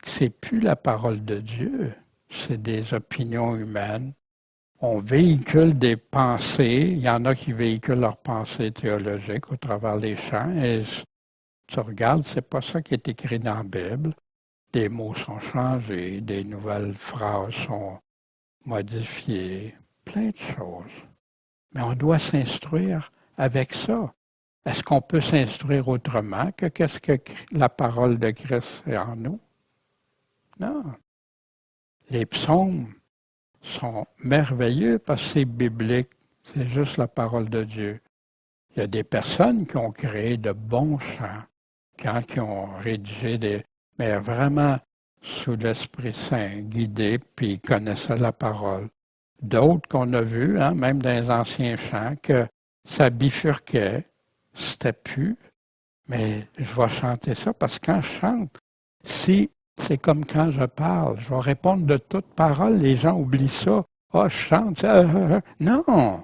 que c'est plus la parole de Dieu, c'est des opinions humaines. On véhicule des pensées, il y en a qui véhiculent leurs pensées théologiques au travers des chants, et tu regardes, c'est pas ça qui est écrit dans la Bible. Des mots sont changés, des nouvelles phrases sont modifiées, plein de choses. Mais on doit s'instruire avec ça. Est-ce qu'on peut s'instruire autrement que qu'est-ce que la parole de Christ est en nous? Non. Les psaumes sont merveilleux parce que c'est biblique. C'est juste la parole de Dieu. Il y a des personnes qui ont créé de bons chants, qui ont rédigé mais vraiment sous l'Esprit Saint, guidés, puis ils connaissaient la parole. D'autres qu'on a vus, même dans les anciens chants, que ça bifurquait, c'était plus, mais je vais chanter ça parce que quand je chante, si c'est comme quand je parle, je vais répondre de toute parole, les gens oublient ça. Ah, je chante, non!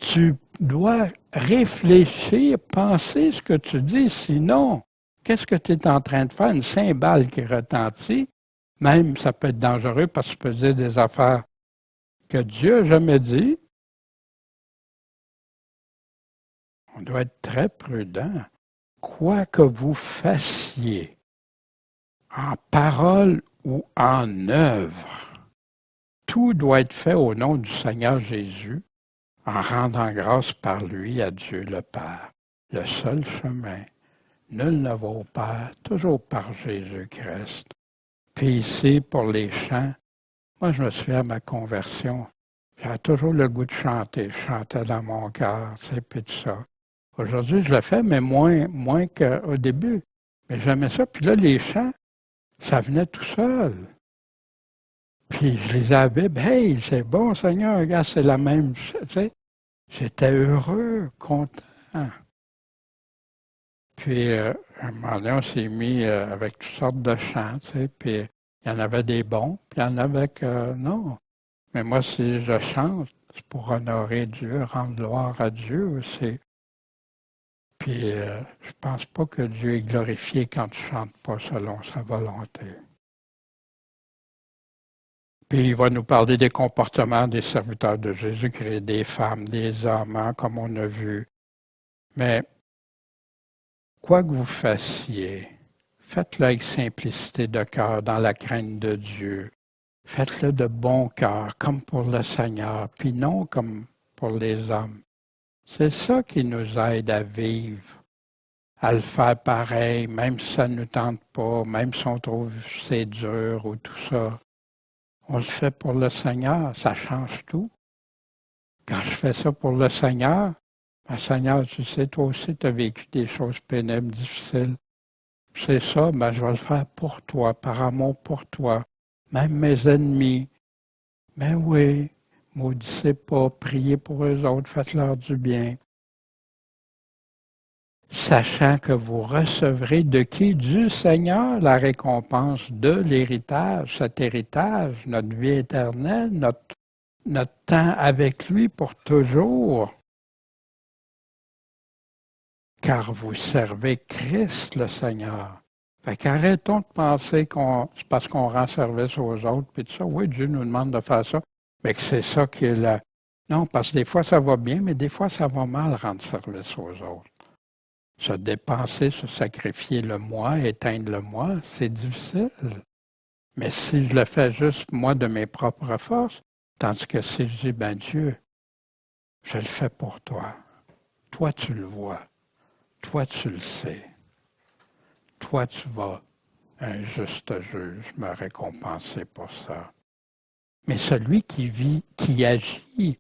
Tu dois réfléchir, penser ce que tu dis, sinon, qu'est-ce que tu es en train de faire? Une cymbale qui retentit, même ça peut être dangereux parce que tu peux dire des affaires que Dieu n'a jamais dit. On doit être très prudent. Quoi que vous fassiez, en parole ou en œuvre, tout doit être fait au nom du Seigneur Jésus, en rendant grâce par lui à Dieu le Père. Le seul chemin, nul ne va au Père, toujours par Jésus-Christ. Puis ici, pour les chants, moi je me souviens à ma conversion, j'avais toujours le goût de chanter. Je chantais dans mon cœur, puis tout ça. Aujourd'hui, je le fais, mais moins qu'au début. Mais j'aimais ça. Puis là, les chants, ça venait tout seul. Puis je les avais, hey, c'est bon, Seigneur, regarde, c'est la même, tu sais. J'étais heureux, content. Puis, à un moment donné, on s'est mis avec toutes sortes de chants, tu sais, puis il y en avait des bons, puis il y en avait que non. Mais moi, si je chante, c'est pour honorer Dieu, rendre gloire à Dieu aussi. Puis, je pense pas que Dieu est glorifié quand tu chantes pas selon sa volonté. Puis il va nous parler des comportements des serviteurs de Jésus-Christ, des femmes, des hommes, comme on a vu. Mais quoi que vous fassiez, faites-le avec simplicité de cœur, dans la crainte de Dieu. Faites-le de bon cœur, comme pour le Seigneur, puis non comme pour les hommes. C'est ça qui nous aide à vivre, à le faire pareil, même si ça ne nous tente pas, même si on trouve c'est dur ou tout ça. On le fait pour le Seigneur, ça change tout. Quand je fais ça pour le Seigneur, Seigneur, tu sais, toi aussi, tu as vécu des choses pénibles, difficiles. C'est ça, je vais le faire pour toi, par amour pour toi. Même mes ennemis. Mais oui, maudissez pas, priez pour eux autres, faites-leur du bien. Sachant que vous recevrez de qui? Du Seigneur la récompense de l'héritage, cet héritage, notre vie éternelle, notre temps avec lui pour toujours. Car vous servez Christ le Seigneur. Fait qu'arrêtons de penser c'est parce qu'on rend service aux autres, puis tout ça. Oui, Dieu nous demande de faire ça, mais que c'est ça qui est là. Non, parce que des fois ça va bien, mais des fois ça va mal rendre service aux autres. Se dépenser, se sacrifier le moi, éteindre le moi, c'est difficile. Mais si je le fais juste moi de mes propres forces, tandis que si je dis, ben Dieu, je le fais pour toi. Toi, tu le vois. Toi, tu le sais. Toi, tu vas, un juste juge, me récompenser pour ça. Mais celui qui agit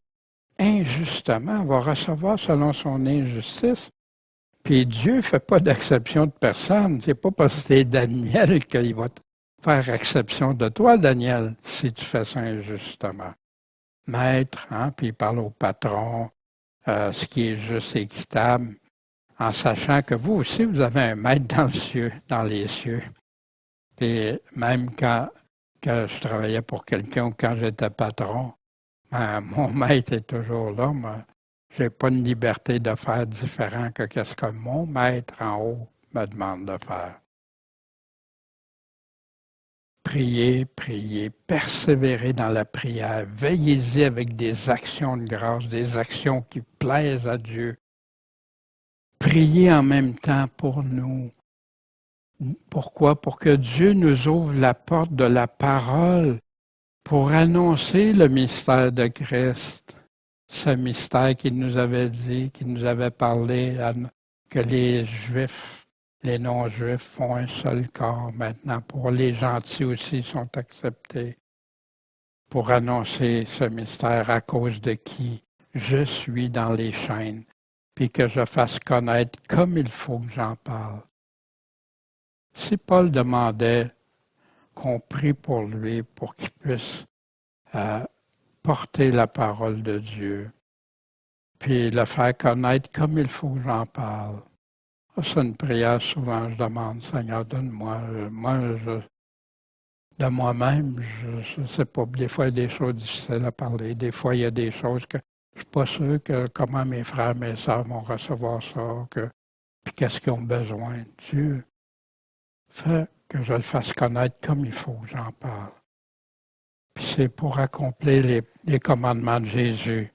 injustement va recevoir selon son injustice. Puis Dieu ne fait pas d'exception de personne. C'est pas parce que c'est Daniel qu'il va faire exception de toi, Daniel, si tu fais ça injustement. Maître, puis il parle au patron, ce qui est juste et équitable, en sachant que vous aussi, vous avez un maître dans les cieux. Puis même quand je travaillais pour quelqu'un ou quand j'étais patron, mon maître est toujours là. Je n'ai pas une liberté de faire différent que ce que mon maître en haut me demande de faire. Priez, priez, persévérez dans la prière, veillez-y avec des actions de grâce, des actions qui plaisent à Dieu. Priez en même temps pour nous. Pourquoi? Pour que Dieu nous ouvre la porte de la parole pour annoncer le mystère de Christ. Ce mystère qu'il nous avait dit, qu'il nous avait parlé, que les Juifs, les non-Juifs font un seul corps maintenant. Pour les gentils aussi sont acceptés. Pour annoncer ce mystère à cause de qui je suis dans les chaînes, puis que je fasse connaître comme il faut que j'en parle. Si Paul demandait qu'on prie pour lui, pour qu'il puisse porter la parole de Dieu, puis le faire connaître comme il faut que j'en parle. C'est une prière, souvent je demande, Seigneur, donne-moi, de moi-même, je ne sais pas, des fois il y a des choses difficiles à parler, des fois il y a des choses que je ne suis pas sûr que comment mes frères, mes sœurs vont recevoir ça, puis qu'est-ce qu'ils ont besoin. Dieu, fais que je le fasse connaître comme il faut que j'en parle. Puis c'est pour accomplir les commandements de Jésus.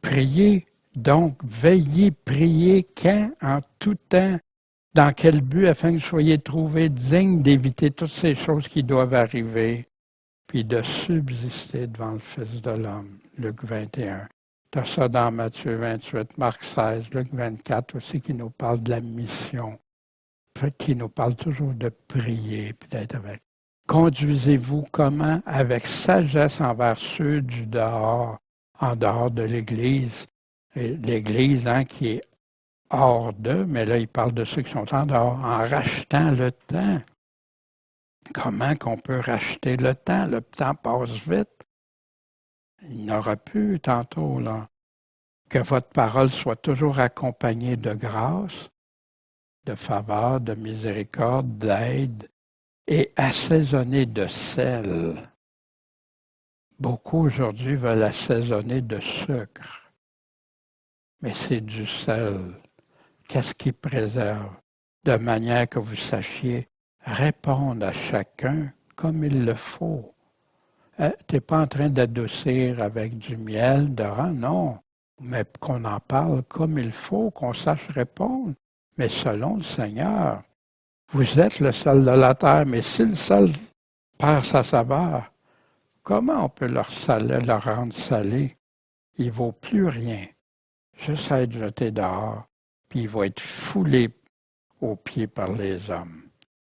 Priez donc, veillez, priez quand, en tout temps, dans quel but, afin que vous soyez trouvés dignes d'éviter toutes ces choses qui doivent arriver, puis de subsister devant le Fils de l'homme. Luc 21. Tu as ça dans Matthieu 28, Marc 16, Luc 24 aussi, qui nous parle de la mission, qui nous parle toujours de prier, puis d'être avec. Conduisez-vous comment? Avec sagesse envers ceux du dehors, en dehors de l'Église. Et l'Église, qui est hors d'eux, mais là, il parle de ceux qui sont en dehors, en rachetant le temps. Comment qu'on peut racheter le temps? Le temps passe vite. Il n'aura plus tantôt, là. Que votre parole soit toujours accompagnée de grâce, de faveur, de miséricorde, d'aide, et assaisonnée de sel. Beaucoup aujourd'hui veulent assaisonner de sucre. Mais c'est du sel. Qu'est-ce qui préserve? De manière que vous sachiez répondre à chacun comme il le faut. Tu n'es pas en train d'adoucir avec du miel, non. Mais qu'on en parle comme il faut, qu'on sache répondre, mais selon le Seigneur. Vous êtes le sel de la terre, mais si le sel perd sa saveur, comment on peut le rendre salé? Il ne vaut plus rien. Juste à être jeté dehors, puis il va être foulé aux pieds par les hommes.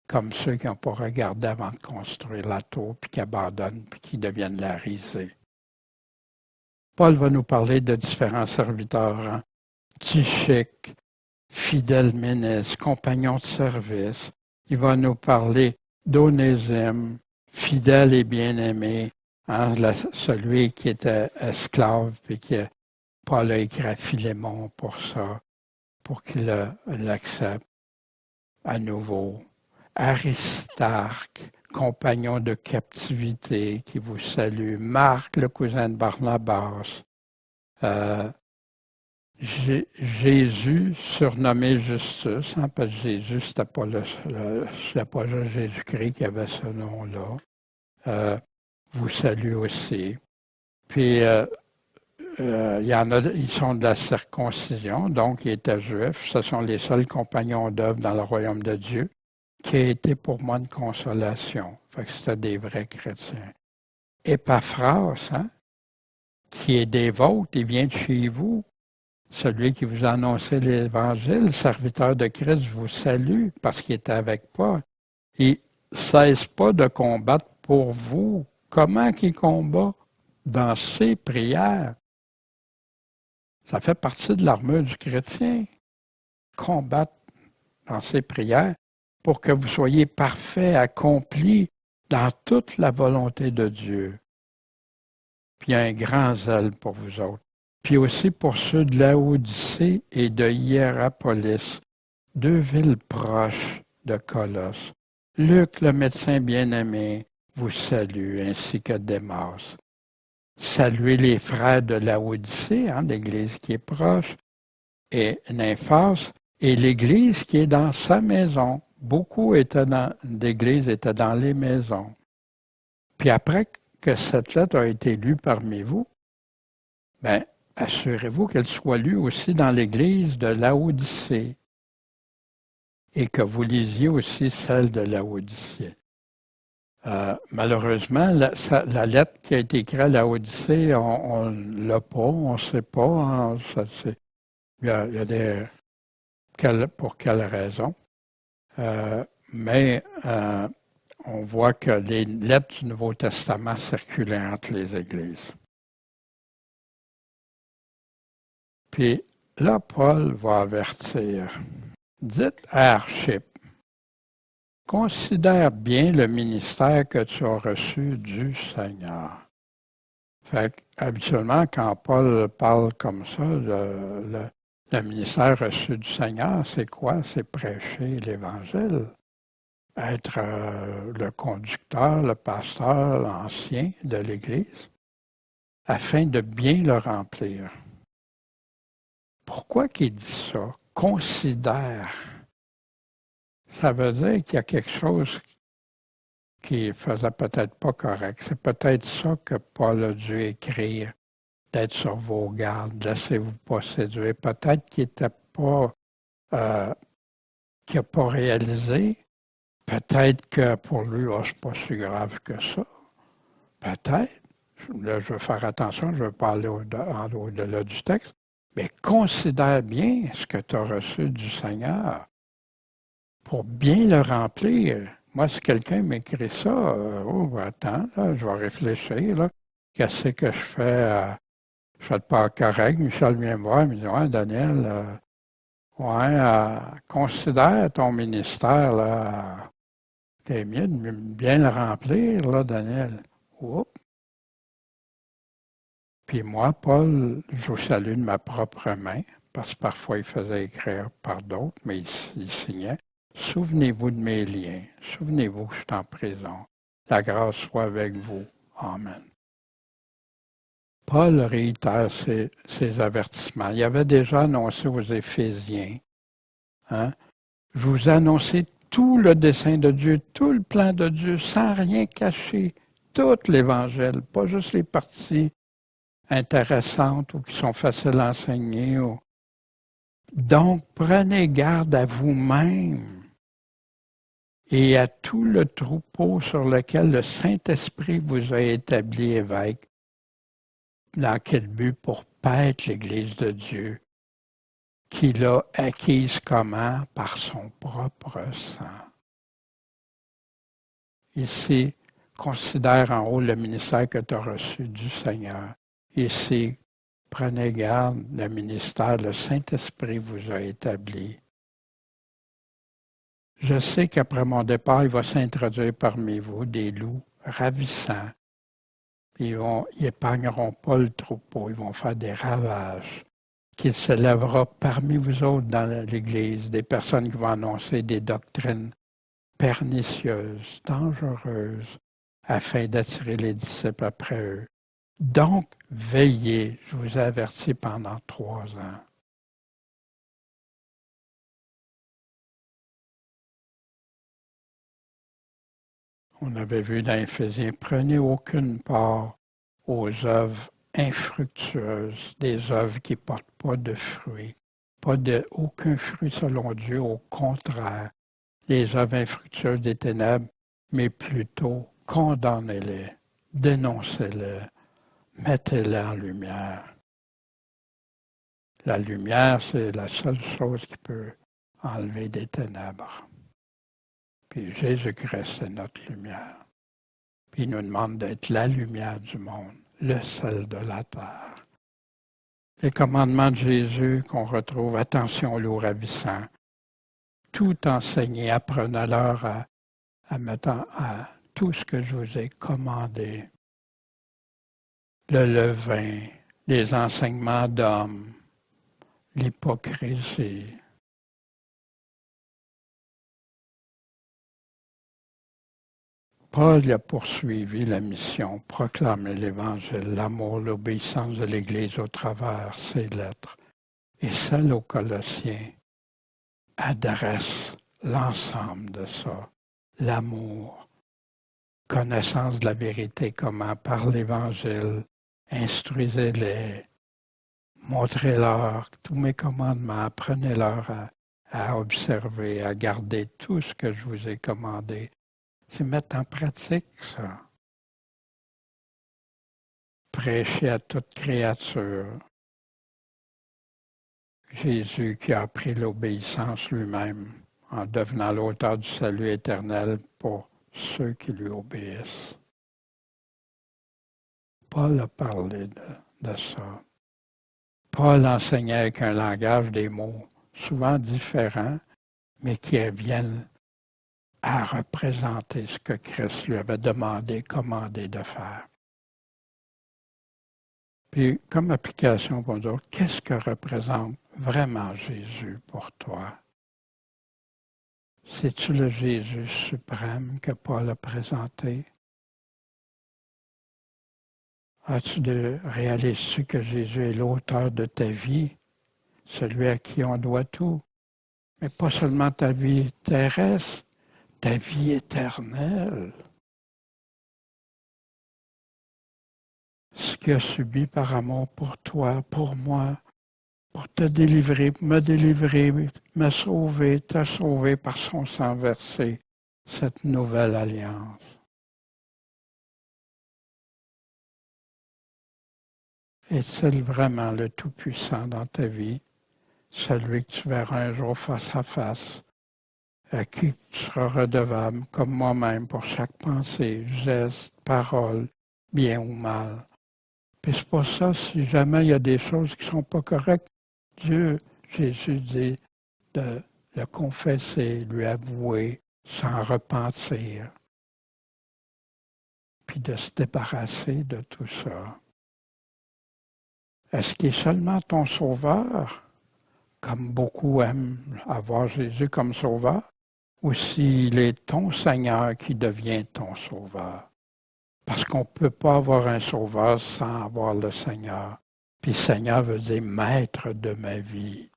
Comme ceux qui n'ont pas regardé avant de construire la tour, puis qui abandonnent, puis qui deviennent la risée. Paul va nous parler de différents serviteurs, Tychique, fidèle ménès, compagnon de service. Il va nous parler d'Onésime, fidèle et bien-aimé, celui qui était esclave, puis que Paul a écrit à Philémon pour ça, pour qu'il l'accepte à nouveau. Aristarque, compagnon de captivité, qui vous salue. Marc, le cousin de Barnabas. Jésus, surnommé Justus, hein, parce que Jésus, c'était pas Jésus-Christ qui avait ce nom-là. Vous salue aussi. Puis, il y en a, ils sont de la circoncision, donc ils étaient juifs. Ce sont les seuls compagnons d'œuvre dans le royaume de Dieu, qui a été pour moi une consolation. Fait que c'était des vrais chrétiens. Épaphras, hein, qui est des vôtres, il vient de chez vous. Celui qui vous a annoncé l'Évangile, serviteur de Christ, vous salue parce qu'il était avec Paul. Il ne cesse pas de combattre pour vous. Comment qu'il combat? Dans ses prières. Ça fait partie de l'armure du chrétien. Combattre dans ses prières pour que vous soyez parfaits, accomplis dans toute la volonté de Dieu. Puis il y a un grand zèle pour vous autres. Puis aussi pour ceux de Laodicée et de Hiérapolis, 2 villes proches de Colosse. Luc, le médecin bien-aimé, vous salue, ainsi que Démas. Saluez les frères de Laodicée, hein, l'église qui est proche, et Nymphas, et l'église qui est dans sa maison. Beaucoup d'églises étaient dans les maisons. Puis après que cette lettre a été lue parmi vous, ben, assurez-vous qu'elle soit lue aussi dans l'église de Laodicée et que vous lisiez aussi celle de Laodicée. Malheureusement, la lettre qui a été écrite à Laodicée, on ne l'a pas, on ne sait pas. Hein, il y a des... pour quelle raison? Mais on voit que les lettres du Nouveau Testament circulaient entre les églises. Puis là, Paul va avertir. Dites à Archippe, considère bien le ministère que tu as reçu du Seigneur. Fait habituellement, quand Paul parle comme ça, le ministère reçu du Seigneur, c'est quoi? C'est prêcher l'Évangile. Être le conducteur, le pasteur, l'ancien de l'Église, afin de bien le remplir. Pourquoi qu'il dit ça? Considère. Ça veut dire qu'il y a quelque chose qui faisait peut-être pas correct. C'est peut-être ça que Paul a dû écrire, d'être sur vos gardes, laissez-vous pas séduire. Peut-être qu'il n'était pas, qu'il n'a pas réalisé. Peut-être que pour lui, oh, c'est pas si grave que ça. Peut-être. Là, je veux faire attention, je ne veux pas aller au-delà du texte. Mais considère bien ce que tu as reçu du Seigneur pour bien le remplir. Moi, si quelqu'un m'écrit ça, attends, là, je vais réfléchir. Là, qu'est-ce que je fais? Je fais pas correct. Michel vient me voir, il me dit, ouais, Daniel, considère ton ministère, là. T'es mieux de bien le remplir, là, Daniel. Oups. Puis moi, Paul, je vous salue de ma propre main, parce que parfois il faisait écrire par d'autres, mais il signait. Souvenez-vous de mes liens. Souvenez-vous que je suis en prison. La grâce soit avec vous. Amen. Paul réitère ses avertissements. Il avait déjà annoncé aux Éphésiens. Hein? Je vous ai annoncé tout le dessein de Dieu, tout le plan de Dieu, sans rien cacher. Tout l'Évangile, pas juste les parties intéressantes ou qui sont faciles à enseigner. Donc, prenez garde à vous-même et à tout le troupeau sur lequel le Saint-Esprit vous a établi évêque. Dans quel but? Pour paître l'Église de Dieu, qu'il a acquise comment? Par son propre sang. Ici, considère en haut le ministère que tu as reçu du Seigneur. Ici, prenez garde, le ministère, le Saint-Esprit vous a établi. Je sais qu'après mon départ, il va s'introduire parmi vous des loups ravissants. Ils n'épargneront pas le troupeau, ils vont faire des ravages. Qu'il se lèvera parmi vous autres dans l'Église, des personnes qui vont annoncer des doctrines pernicieuses, dangereuses, afin d'attirer les disciples après eux. Donc, veillez, je vous ai averti pendant 3 ans. On avait vu dans Éphésiens, prenez aucune part aux œuvres infructueuses, des œuvres qui ne portent pas de fruits, aucun fruit selon Dieu, au contraire, les œuvres infructueuses des ténèbres, mais plutôt condamnez-les, dénoncez-les, mettez-les en lumière. La lumière, c'est la seule chose qui peut enlever des ténèbres. Puis Jésus-Christ, c'est notre lumière. Puis il nous demande d'être la lumière du monde, le sel de la terre. Les commandements de Jésus qu'on retrouve, attention loup ravissant, tout enseigner, apprenez-leur à mettre à tout ce que je vous ai commandé. Le levain, les enseignements d'hommes, l'hypocrisie. Paul a poursuivi la mission, proclamer l'Évangile, l'amour, l'obéissance de l'Église au travers ses lettres, et celle aux Colossiens adresse l'ensemble de ça, l'amour, connaissance de la vérité, comment par l'Évangile, instruisez-les, montrez-leur tous mes commandements, apprenez-leur à observer, à garder tout ce que je vous ai commandé. C'est mettre en pratique ça. Prêcher à toute créature. Jésus qui a appris l'obéissance lui-même en devenant l'auteur du salut éternel pour ceux qui lui obéissent. Paul a parlé de ça. Paul enseignait avec un langage des mots souvent différents, mais qui viennent à représenter ce que Christ lui avait demandé, commandé de faire. Puis, comme application pour nous autres, qu'est-ce que représente vraiment Jésus pour toi? C'est-tu le Jésus suprême que Paul a présenté? Réalises-tu que Jésus est l'auteur de ta vie, celui à qui on doit tout, mais pas seulement ta vie terrestre, ta vie éternelle? Ce qu'il a subi par amour pour toi, pour moi, pour te délivrer, me sauver, te sauver par son sang versé, cette nouvelle alliance. Est-il vraiment le Tout-Puissant dans ta vie, celui que tu verras un jour face à face, à qui tu seras redevable, comme moi-même, pour chaque pensée, geste, parole, bien ou mal? Puis c'est pas ça, si jamais il y a des choses qui ne sont pas correctes, Jésus dit de le confesser, lui avouer, s'en repentir, puis de se débarrasser de tout ça. Est-ce qu'il est seulement ton sauveur, comme beaucoup aiment avoir Jésus comme sauveur, ou s'il est ton Seigneur qui devient ton sauveur? Parce qu'on ne peut pas avoir un sauveur sans avoir le Seigneur. Puis Seigneur veut dire maître de ma vie.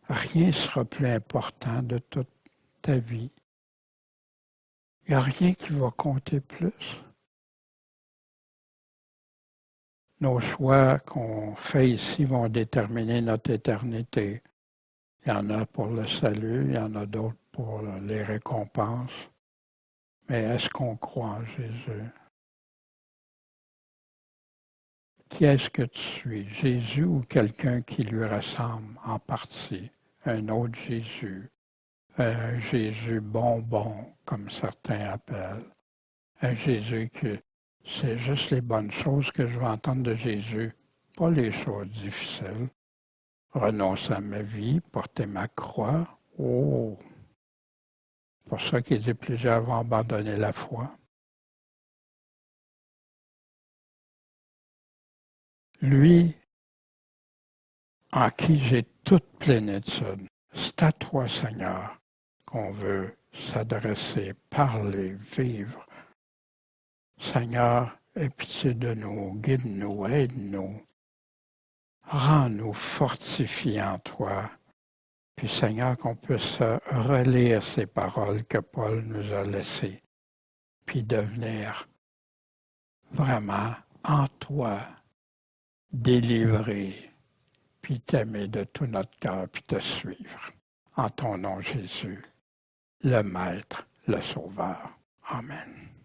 Rien ne sera plus important de toute ta vie. Il n'y a rien qui va compter plus. Nos choix qu'on fait ici vont déterminer notre éternité. Il y en a pour le salut, il y en a d'autres pour les récompenses. Mais est-ce qu'on croit en Jésus? Qui est-ce que tu suis? Jésus ou quelqu'un qui lui ressemble en partie? Un autre Jésus? Un Jésus bonbon, comme certains appellent. Un Jésus que c'est juste les bonnes choses que je veux entendre de Jésus, pas les choses difficiles. Renoncer à ma vie, porter ma croix. Oh! C'est pour ça qu'il dit plusieurs vont abandonner la foi. Lui en qui j'ai toute plénitude. C'est à toi, Seigneur, qu'on veut s'adresser, parler, vivre. Seigneur, aie pitié de nous, guide-nous, aide-nous. Rends-nous fortifiés en toi. Puis Seigneur, qu'on puisse relire ces paroles que Paul nous a laissées, puis devenir vraiment en toi, délivré, puis t'aimer de tout notre cœur, puis te suivre. En ton nom, Jésus, le Maître, le Sauveur. Amen.